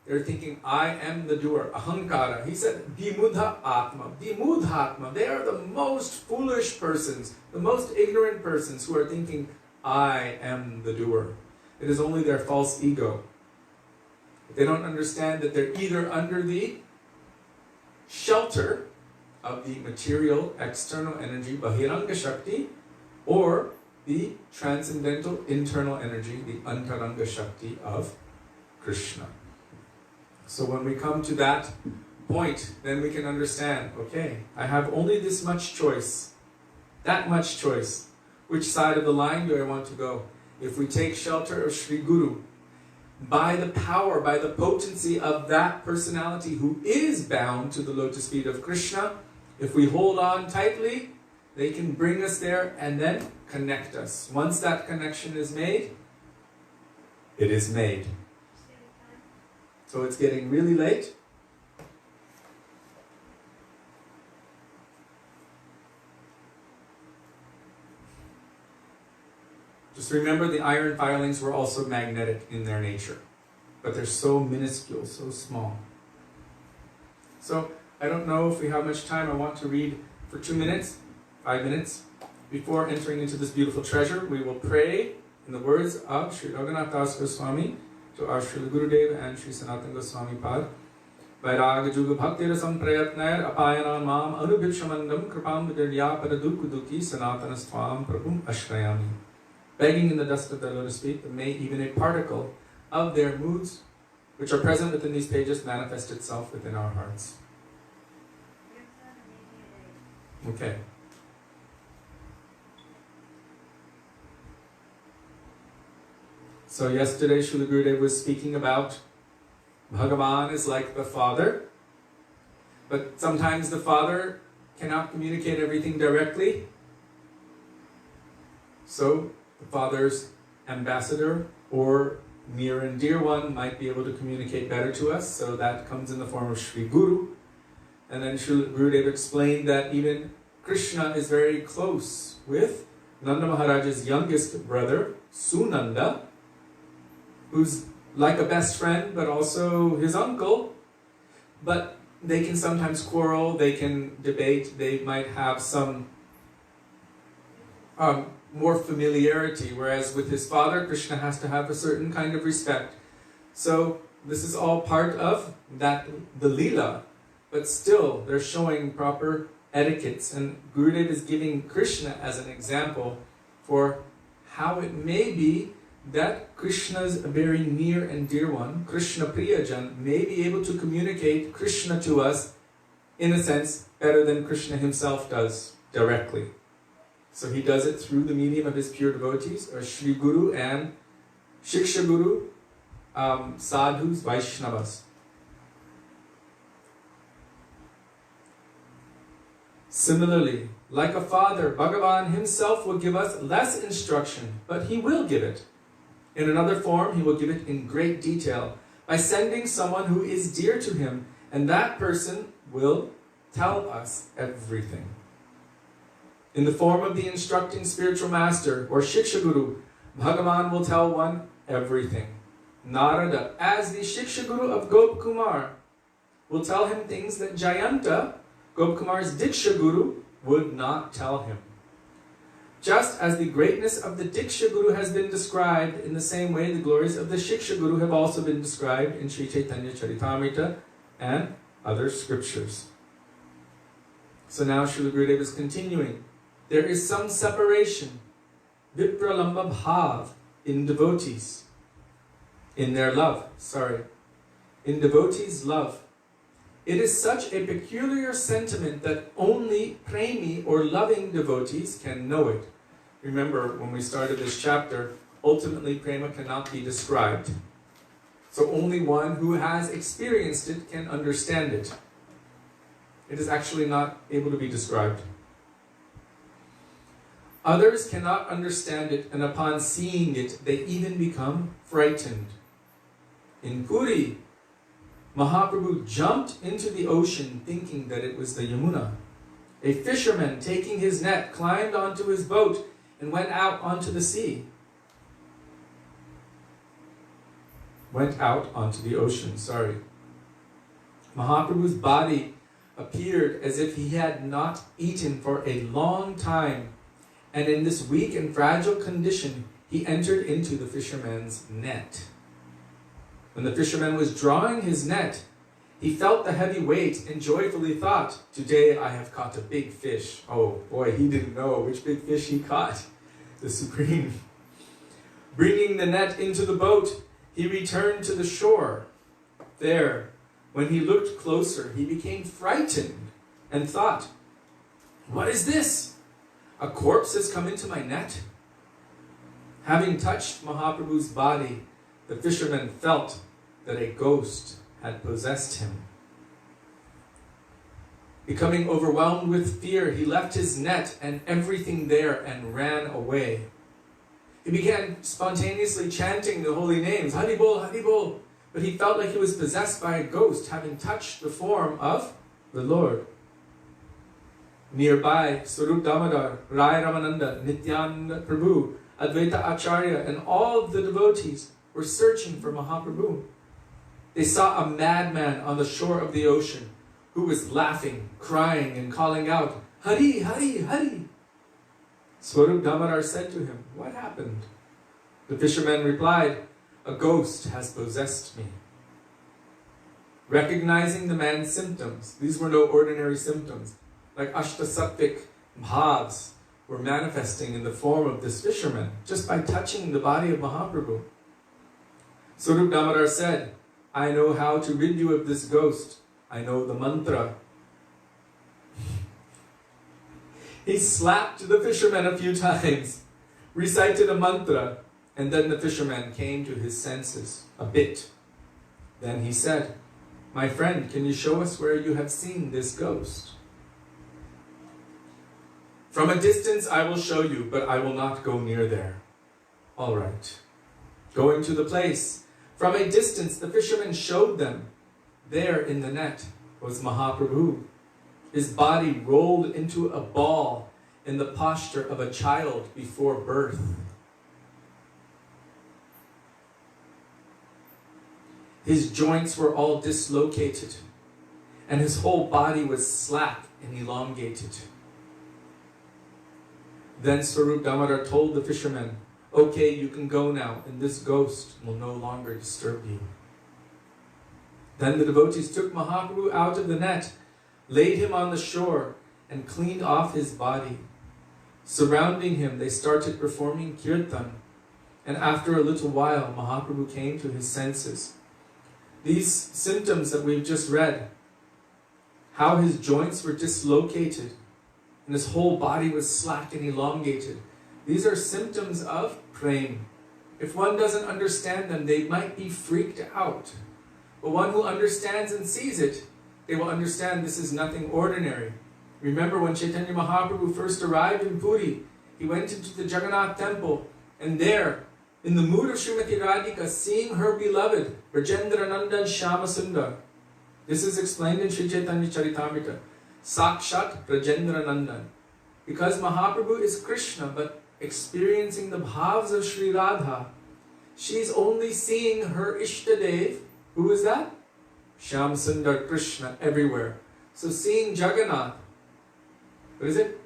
they're thinking, I am the doer, ahankara. He said, vimudha atma, vimudhatma. They are the most foolish persons, the most ignorant persons who are thinking, I am the doer. It is only their false ego. They don't understand that they're either under the shelter of the material external energy, bahiranga shakti, or the transcendental internal energy, the antaranga shakti of Krishna. So when we come to that point, then we can understand, okay, I have only this much choice, that much choice. Which side of the line do I want to go? If we take shelter of Sri Guru, by the power, by the potency of that personality who is bound to the lotus feet of Krishna, if we hold on tightly, they can bring us there and then connect us. Once that connection is made, it is made. So it's getting really late. Just remember the iron filings were also magnetic in their nature. but they're so minuscule, so small. So I don't know if we have much time. I want to read for 2 minutes, 5 minutes, before entering into this beautiful treasure. We will pray in the words of Sri Raghunath Das Goswami to our Srila Gurudev and Sri Sanatan Goswamipada. Vairaga Juga Bhakti Rasam Prayatnair Apayanam Mam Anubhipshamandam Kripam Vidirya Paradukuduki Sanatanastvam Prabhum Ashrayami. Begging in the dust of their lotus feet that may even a particle of their moods, which are present within these pages, manifest itself within our hearts. Okay. So yesterday Srila Gurudev was speaking about Bhagavan is like the father, but sometimes the father cannot communicate everything directly. So the father's ambassador or near and dear one might be able to communicate better to us. So that comes in the form of Sri Guru. And then Srila Gurudev explained that even Krishna is very close with Nanda Maharaja's youngest brother, Sunanda, who's like a best friend, but also his uncle. But they can sometimes quarrel, they can debate, they might have some more familiarity, whereas with his father, Krishna has to have a certain kind of respect. So this is all part of that, the Leela, but still they're showing proper etiquettes, and Gurudev is giving Krishna as an example for how it may be that Krishna's a very near and dear one, Krishna Priyajan, may be able to communicate Krishna to us, in a sense, better than Krishna himself does directly. So he does it through the medium of his pure devotees, or Sri Guru and Shiksha Guru, sadhus, Vaishnavas. Similarly, like a father, Bhagavan himself will give us less instruction, but he will give it. In another form, he will give it in great detail by sending someone who is dear to him, and that person will tell us everything. In the form of the instructing spiritual master or Shiksha Guru, Bhagavan will tell one everything. Narada, as the Shiksha Guru of Gopkumar, will tell him things that Jayanta, Gopkumar's Diksha Guru, would not tell him. Just as the greatness of the Diksha Guru has been described, in the same way the glories of the Shiksha Guru have also been described in Sri Chaitanya Charitamrita and other scriptures. So now Srila Gurudev is continuing. There is some separation, vipralamba bhav, in devotees, in their love, in devotees' love. It is such a peculiar sentiment that only premi or loving devotees can know it. Remember, when we started this chapter, ultimately prema cannot be described. So only one who has experienced it can understand it. It is actually not able to be described. Others cannot understand it, and upon seeing it, they even become frightened. In Puri, Mahaprabhu jumped into the ocean thinking that it was the Yamuna. A fisherman, taking his net, climbed onto his boat and went out onto the sea. Went out onto the ocean, Mahaprabhu's body appeared as if he had not eaten for a long time, and in this weak and fragile condition, he entered into the fisherman's net. When the fisherman was drawing his net, he felt the heavy weight and joyfully thought, "Today I have caught a big fish." Oh boy, he didn't know which big fish he caught. The Supreme. Bringing the net into the boat, he returned to the shore. There, when he looked closer, he became frightened and thought, "What is this? A corpse has come into my net?" Having touched Mahaprabhu's body, the fisherman felt that a ghost had possessed him. Becoming overwhelmed with fear, he left his net and everything there and ran away. He began spontaneously chanting the holy names, Hari Bol, Hari Bol, but he felt like he was possessed by a ghost, having touched the form of the Lord. Nearby, Swarup Damodar, Rai Ramananda, Nityananda Prabhu, Advaita Acharya, and all of the devotees were searching for Mahaprabhu. They saw a madman on the shore of the ocean who was laughing, crying, and calling out, "Hari, Hari, Hari!" Swarup Damodar said to him, "What happened?" The fisherman replied, "A ghost has possessed me." Recognizing the man's symptoms, these were no ordinary symptoms, like ashtasattvic bhavs were manifesting in the form of this fisherman, just by touching the body of Mahaprabhu. Swarup Damodar said, "I know how to rid you of this ghost. I know the mantra." He slapped the fisherman a few times, recited a mantra, and then the fisherman came to his senses a bit. Then he said, "My friend, can you show us where you have seen this ghost?" "From a distance I will show you, but I will not go near there." All right. Going to the place, from a distance the fisherman showed them. There in the net was Mahaprabhu. His body rolled into a ball in the posture of a child before birth. His joints were all dislocated, and his whole body was slack and elongated. Then Swarup Damodar told the fisherman, "Okay, you can go now, and this ghost will no longer disturb you." Then the devotees took Mahaprabhu out of the net, laid him on the shore, and cleaned off his body. Surrounding him, they started performing kirtan, and after a little while, Mahaprabhu came to his senses. These symptoms that we've just read, how his joints were dislocated, and his whole body was slack and elongated, these are symptoms of prema. If one doesn't understand them, they might be freaked out. But one who understands and sees it, they will understand this is nothing ordinary. Remember when Chaitanya Mahaprabhu first arrived in Puri, he went into the Jagannath temple, and there, in the mood of Srimati Radhika, seeing her beloved, Brajendra Nandan Shyama Sundar, this is explained in Sri Chaitanya Charitamrita, Sakshat Brajendra Nandan. Because Mahaprabhu is Krishna, but experiencing the bhavs of Sri Radha, she's only seeing her Ishtadev. Who is that? Shyam Sundar Krishna everywhere. So seeing Jagannath, what is it?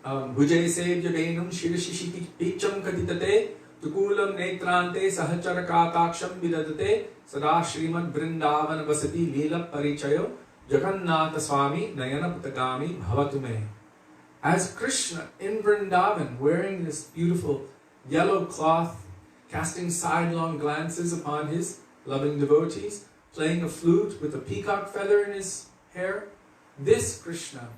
Bhujay Sevya Venum Shirashishiki Picham Katitate Tukulam Netrante Sahachara Kataksham Vidadate Sada Srimad Vrindavan Vasati Leela Parichayo Jagannatha Swami Nayana Putagami Bhavatume. As Krishna in Vrindavan, wearing this beautiful yellow cloth, casting sidelong glances upon his loving devotees, playing a flute with a peacock feather in his hair, this Krishna,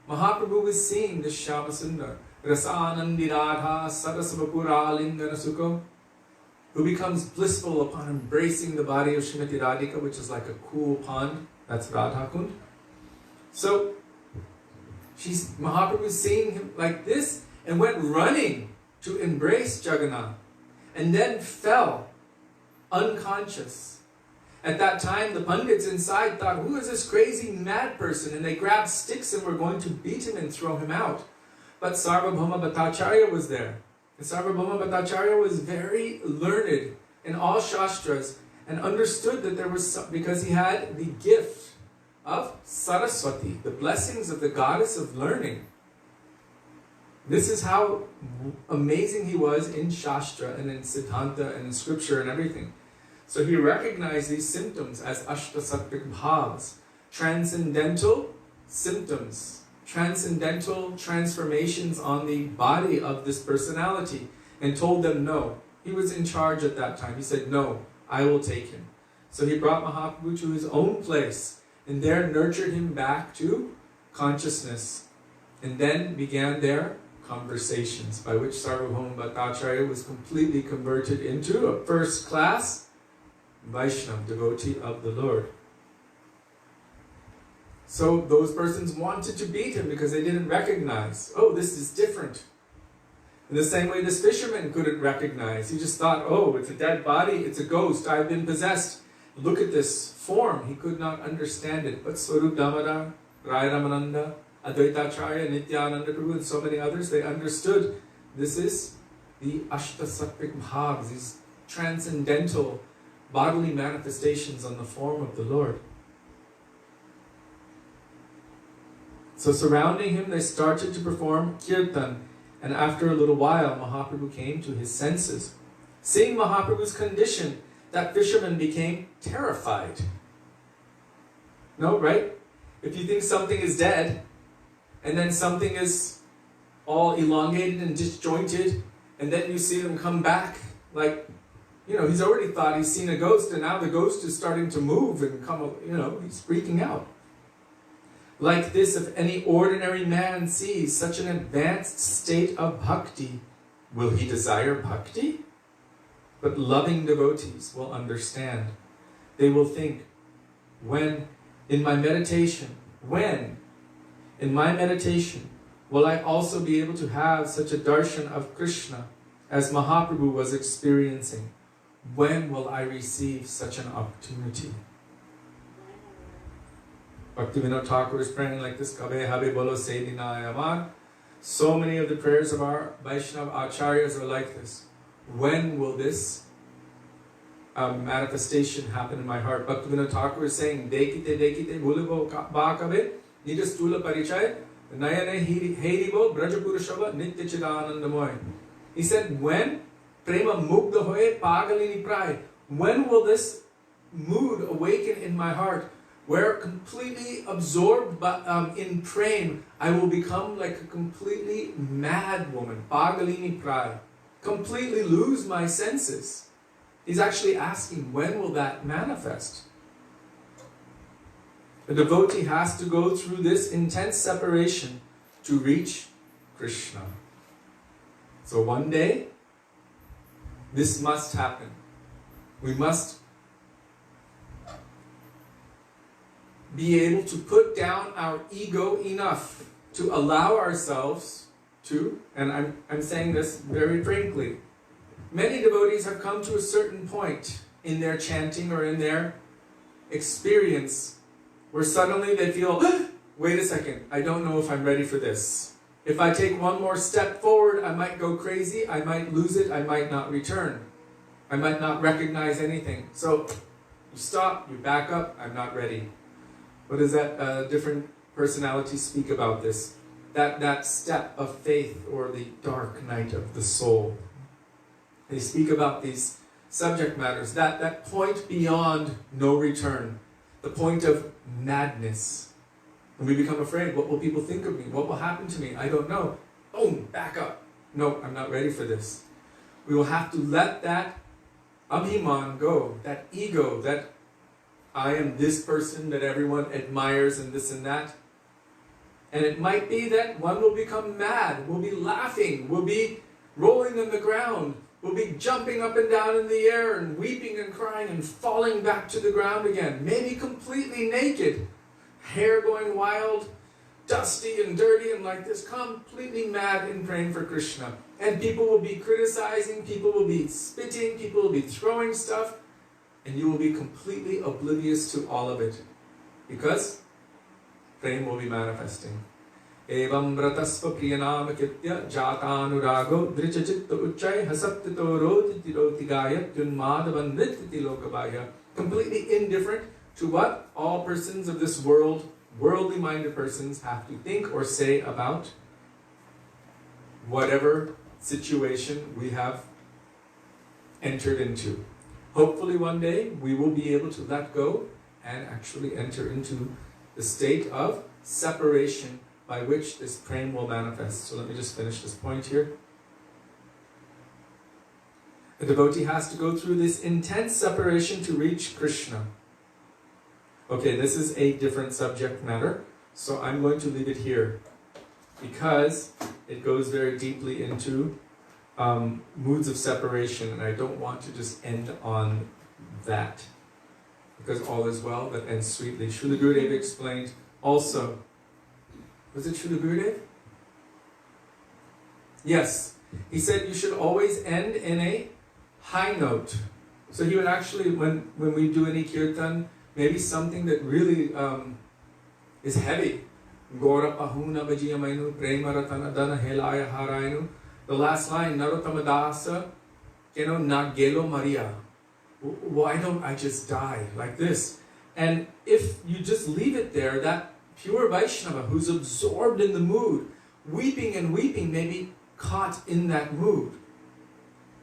Mahaprabhu was seeing this Shyama Sundar, Rasanandi Radha Sarasvapura Lingana Sukham, who becomes blissful upon embracing the body of Srimati Radhika, which is like a cool pond. That's Radha Kund. So, Mahaprabhu is seeing him like this and went running to embrace Jagannath, and then fell unconscious. At that time, the Pandits inside thought, who is this crazy mad person? And they grabbed sticks and were going to beat him and throw him out. But Sarvabhauma Bhattacharya was there. And Sarvabhauma Bhattacharya was very learned in all Shastras and understood that there was, because he had the gift of Saraswati, the blessings of the goddess of learning. This is how amazing he was in Shastra and in Siddhanta and in scripture and everything. So he recognized these symptoms as ashtasattvic bhavas, transcendental symptoms, transcendental transformations on the body of this personality, and told them no. He was in charge at that time. He said, "No, I will take him." So he brought Mahaprabhu to his own place, and there nurtured him back to consciousness, and then began their conversations, by which Sarvabhauma Bhattacharya was completely converted into a first-class Vaishnava, devotee of the Lord. So those persons wanted to beat him because they didn't recognize, oh, this is different. In the same way this fisherman couldn't recognize. He just thought, oh, it's a dead body, it's a ghost, I've been possessed. Look at this form. He could not understand it. But Swarup Damodar, Rai Ramananda, Advaitacharya, Nityananda Prabhu, and so many others, they understood this is the Ashtasattvic Bhavas, these transcendental bodily manifestations on the form of the Lord. So surrounding him, they started to perform kirtan, and after a little while, Mahaprabhu came to his senses. Seeing Mahaprabhu's condition, that fisherman became terrified. No, right? If you think something is dead, and then something is all elongated and disjointed, and then you see them come back, like, he's already thought he's seen a ghost, and now the ghost is starting to move and come, he's freaking out. Like this, if any ordinary man sees such an advanced state of bhakti, will he desire bhakti? But loving devotees will understand. They will think, when in my meditation will I also be able to have such a darshan of Krishna as Mahaprabhu was experiencing? When will I receive such an opportunity? Bhaktivedanta Thakur is praying like this, Kabe habe bolo sedina yaman. So many of the prayers of our Vaisnava acharyas are like this. When will this manifestation happen in my heart? Bhaktivedanta Thakur is saying, Dekite bhulibo bhakabe, nija stula parichay, nayane heribo brajapurashava nitya chidanandamoy. He said, when prema mugdha hoye pagalini pray, when will this mood awaken in my heart, where completely absorbed in prema, I will become like a completely mad woman, pagalini pray, completely lose my senses. He's actually asking, when will that manifest? The devotee has to go through this intense separation to reach Krishna. So one day, this must happen. We must be able to put down our ego enough to allow ourselves to, and I'm saying this very frankly, many devotees have come to a certain point in their chanting or in their experience where suddenly they feel, wait a second, I don't know if I'm ready for this. If I take one more step forward, I might go crazy, I might lose it, I might not return. I might not recognize anything. So you stop, you back up, I'm not ready. What does that different personalities speak about this? That step of faith, or the dark night of the soul. They speak about these subject matters, that point beyond no return, the point of madness. And we become afraid, what will people think of me? What will happen to me? I don't know. Boom, back up. No, I'm not ready for this. We will have to let that abhiman go, that ego, that I am this person that everyone admires and this and that. And it might be that one will become mad, will be laughing, will be rolling on the ground, will be jumping up and down in the air and weeping and crying and falling back to the ground again, maybe completely naked, hair going wild, dusty and dirty and like this, completely mad in praying for Krishna. And people will be criticizing, people will be spitting, people will be throwing stuff, and you will be completely oblivious to all of it. Because prema will be manifesting. Evam vratasva priyanama kitya jatanurago drichachitta uchay hasaptito roti tiroti yunmadavan nrittiti lokabhaya. Completely indifferent to what all persons of this world, worldly minded persons, have to think or say about whatever situation we have entered into. Hopefully one day we will be able to let go and actually enter into the state of separation by which this prema will manifest. So let me just finish this point here. The devotee has to go through this intense separation to reach Krishna. Okay, this is a different subject matter, so I'm going to leave it here because it goes very deeply into moods of separation, and I don't want to just end on that, because all is well that ends sweetly. Srila Gurudev explained also, was it Srila Gurudev? Yes, he said you should always end in a high note. So he would actually, when we do any kirtan, maybe something that really is heavy. Gora pahuna vajiyamainu prema ratana dana helaya harainu. The last line, Narottama dasa keno nagelo Maria. why don't I just die like this? And if you just leave it there, that pure Vaishnava who's absorbed in the mood, weeping and weeping, may be caught in that mood.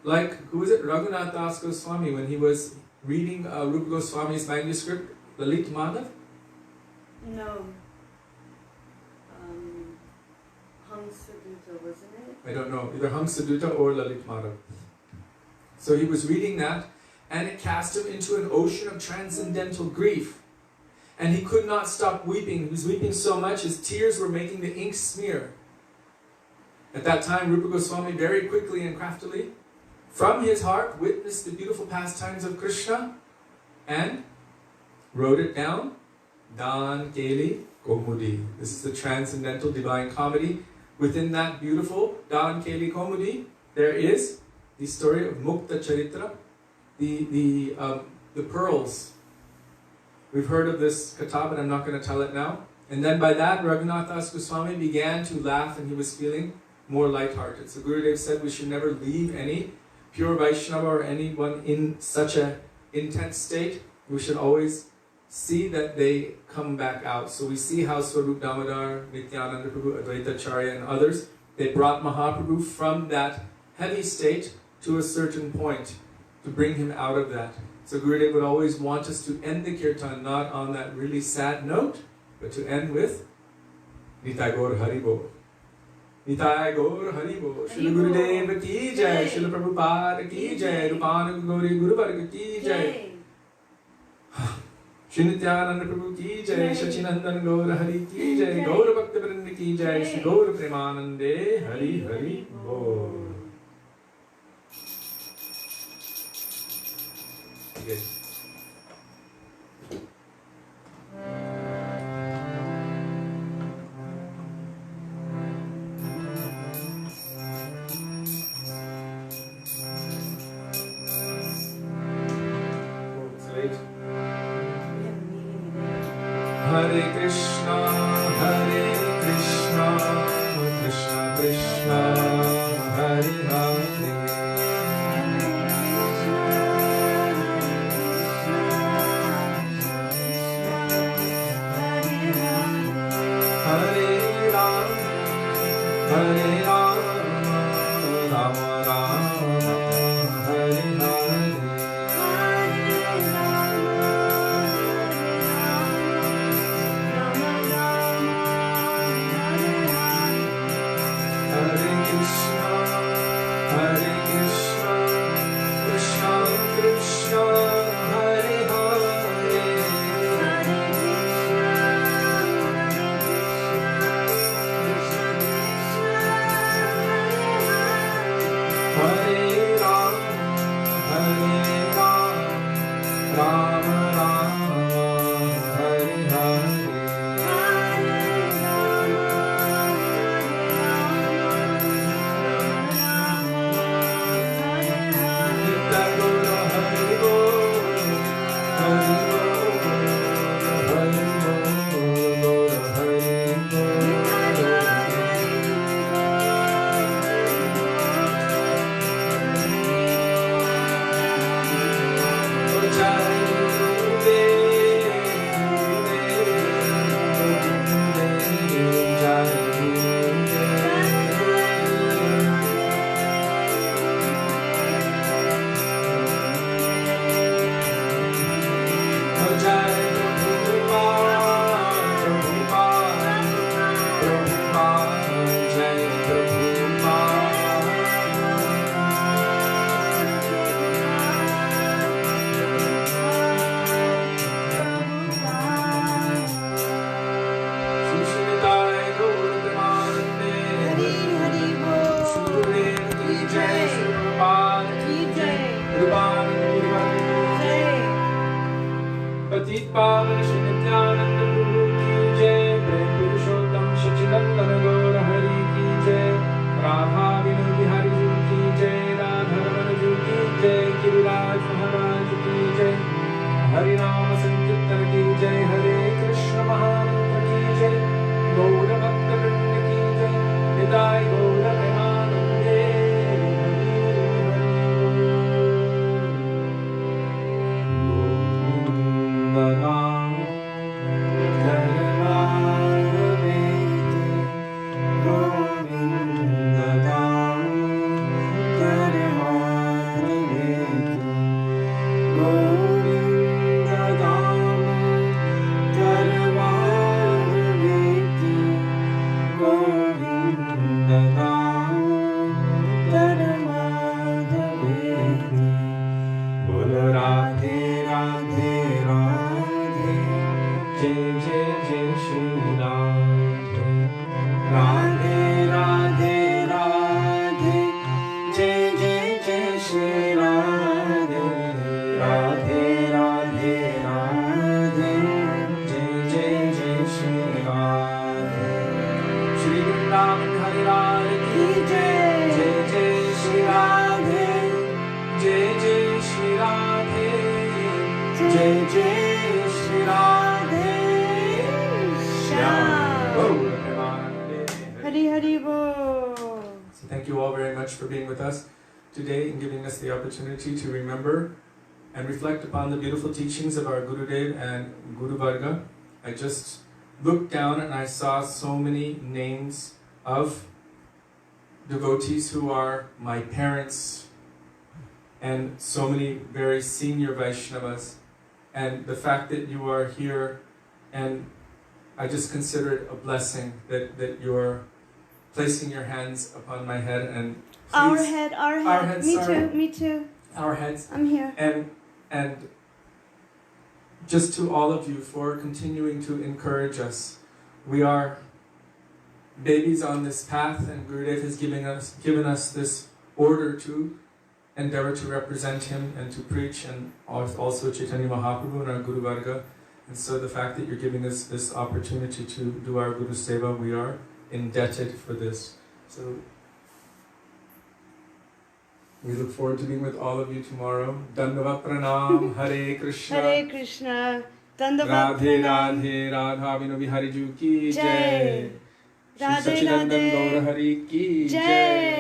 Like, who was it? Raghunath Das Goswami, when he was reading Rupa Goswami's manuscript, Lalit Madhav? No. Hamsadutta, wasn't it? I don't know, either Hamsadutta or Lalit Madhav. So he was reading that, and it cast him into an ocean of transcendental grief. And he could not stop weeping. He was weeping so much, his tears were making the ink smear. At that time, Rupa Goswami very quickly and craftily, from his heart, witnessed the beautiful pastimes of Krishna and wrote it down. Dan Keli Komudi. This is the transcendental divine comedy. Within that beautiful Dan Keli Komudi, there is the story of Mukta Charitra, the pearls. We've heard of this katha, but I'm not going to tell it now. And then by that, Raghunath Das Goswami began to laugh, and he was feeling more lighthearted. So Gurudev said we should never leave any pure Vaishnava or anyone in such an intense state. We should always see that they come back out. So we see how Swarup Damodar, Nityananda Prabhu, Advaita Acharya and others, they brought Mahaprabhu from that heavy state to a certain point to bring him out of that. So Gurudev would always want us to end the kirtan not on that really sad note, but to end with Nitai Gaur Haribo. Nitai Gaur Haribo. Srila Gurudev ki jai, Srila Prabhupada ki jai, Rupananda Gauri Guru Varga ki jai. Shri Nityananda Prabhu ki jai, Sachinandan Gaur Hari ki jai, Gaur Bhaktivedanta ki jai, Shri Gaur Premanande Hari Hari Bol. Good. Hare Krishna, Krishna Krishna, Hare Hare. Hare Rama, Hare Rama, Rama Rama, Hare Hare. Jai Jai Shri Radhe Shyam. Hari Hari Bo. So thank you all very much for being with us today and giving us the opportunity to remember and reflect upon the beautiful teachings of our Gurudev and Guru Varga. I just looked down and I saw so many names of devotees who are my parents and so many very senior Vaishnavas, and the fact that you are here, and I just consider it a blessing that you're placing your hands upon my head and please, Our head. Me too. Our heads. I'm here. And just to all of you for continuing to encourage us. We are babies on this path, and Gurudev has given us this order to endeavor to represent him and to preach, and also Chaitanya Mahaprabhu and our Guru Varga. And so the fact that you're giving us this opportunity to do our Guru Seva, we are indebted for this. So we look forward to being with all of you tomorrow. Dandavat Pranam, Hare Krishna. Hare Krishna. Dandavat Radhe Pranam. Radhe, Radha Vino Bihari Ju ki Jai. Jai. Shri Radhe Sachidanand Radhe. Gaura Hari ki Jai. Jai.